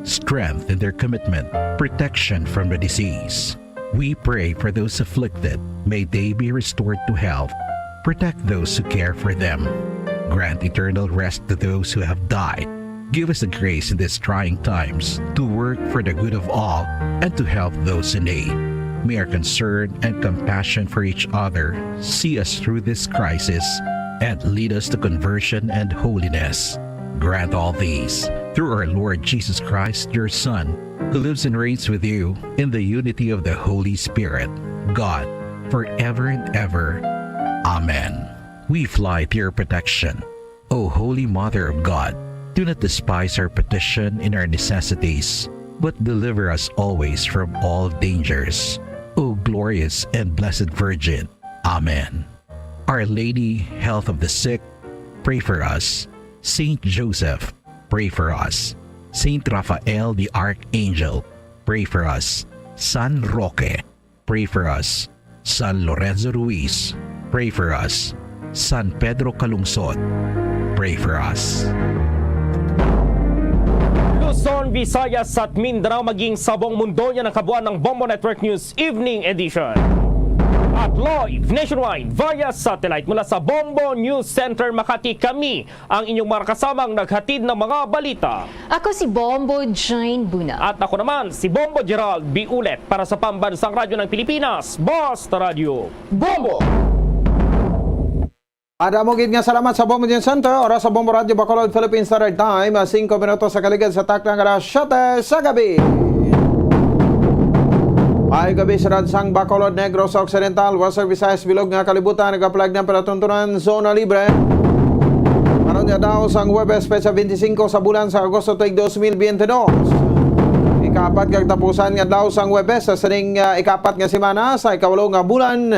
strength in their commitment, protection from the disease. We pray for those afflicted. May they be restored to health. Protect those who care for them. Grant eternal rest to those who have died. Give us the grace in these trying times to work for the good of all and to help those in need. May our concern and compassion for each other see us through this crisis and lead us to conversion and holiness. Grant all these through our Lord Jesus Christ, your Son, who lives and reigns with you in the unity of the Holy Spirit, God, forever and ever. Amen. We fly to your protection. O Holy Mother of God, do not despise our petition in our necessities, but deliver us always from all dangers. O glorious and blessed Virgin. Amen. Our Lady, health of the sick, pray for us. Saint Joseph, pray for us. Saint Raphael the Archangel, pray for us. San Roque, pray for us. San Lorenzo Ruiz, pray for us. San Pedro Calungsod, pray for us. Luzon, Visayas at Mindanao maging sa buong mundo yan ang kabuuan ng Bombo Network News Evening Edition. At live nationwide via satellite mula sa Bombo News Center Makati, kami ang inyong mga kasamang naghatid ng mga balita. Ako si Bombo Jane Buna. At ako naman si Bombo Gerald B. Ulet para sa Pambansang Radyo ng Pilipinas, Basta Radio Bombo! Adamogid nga salamat sa Bombo News Center, oras sa Bombo Radio Bacolod, Philippine Standard Time, 5 minutos sa kaligid sa taklang alas 7 sa gabi. Ay gabi sa Radsang Bacolod, Negros Occidental, Western Visayas, Bilog nga kalibutan, nag-apply ng palatuntunan, zona libre. Maron niya daw sang Huwebes, Petsa 25 sa bulan sa Agosto 2022. Ikapat kag tapusan nga daw sang Huwebes sa sining ikapat nga semana sa ikawalo nga bulan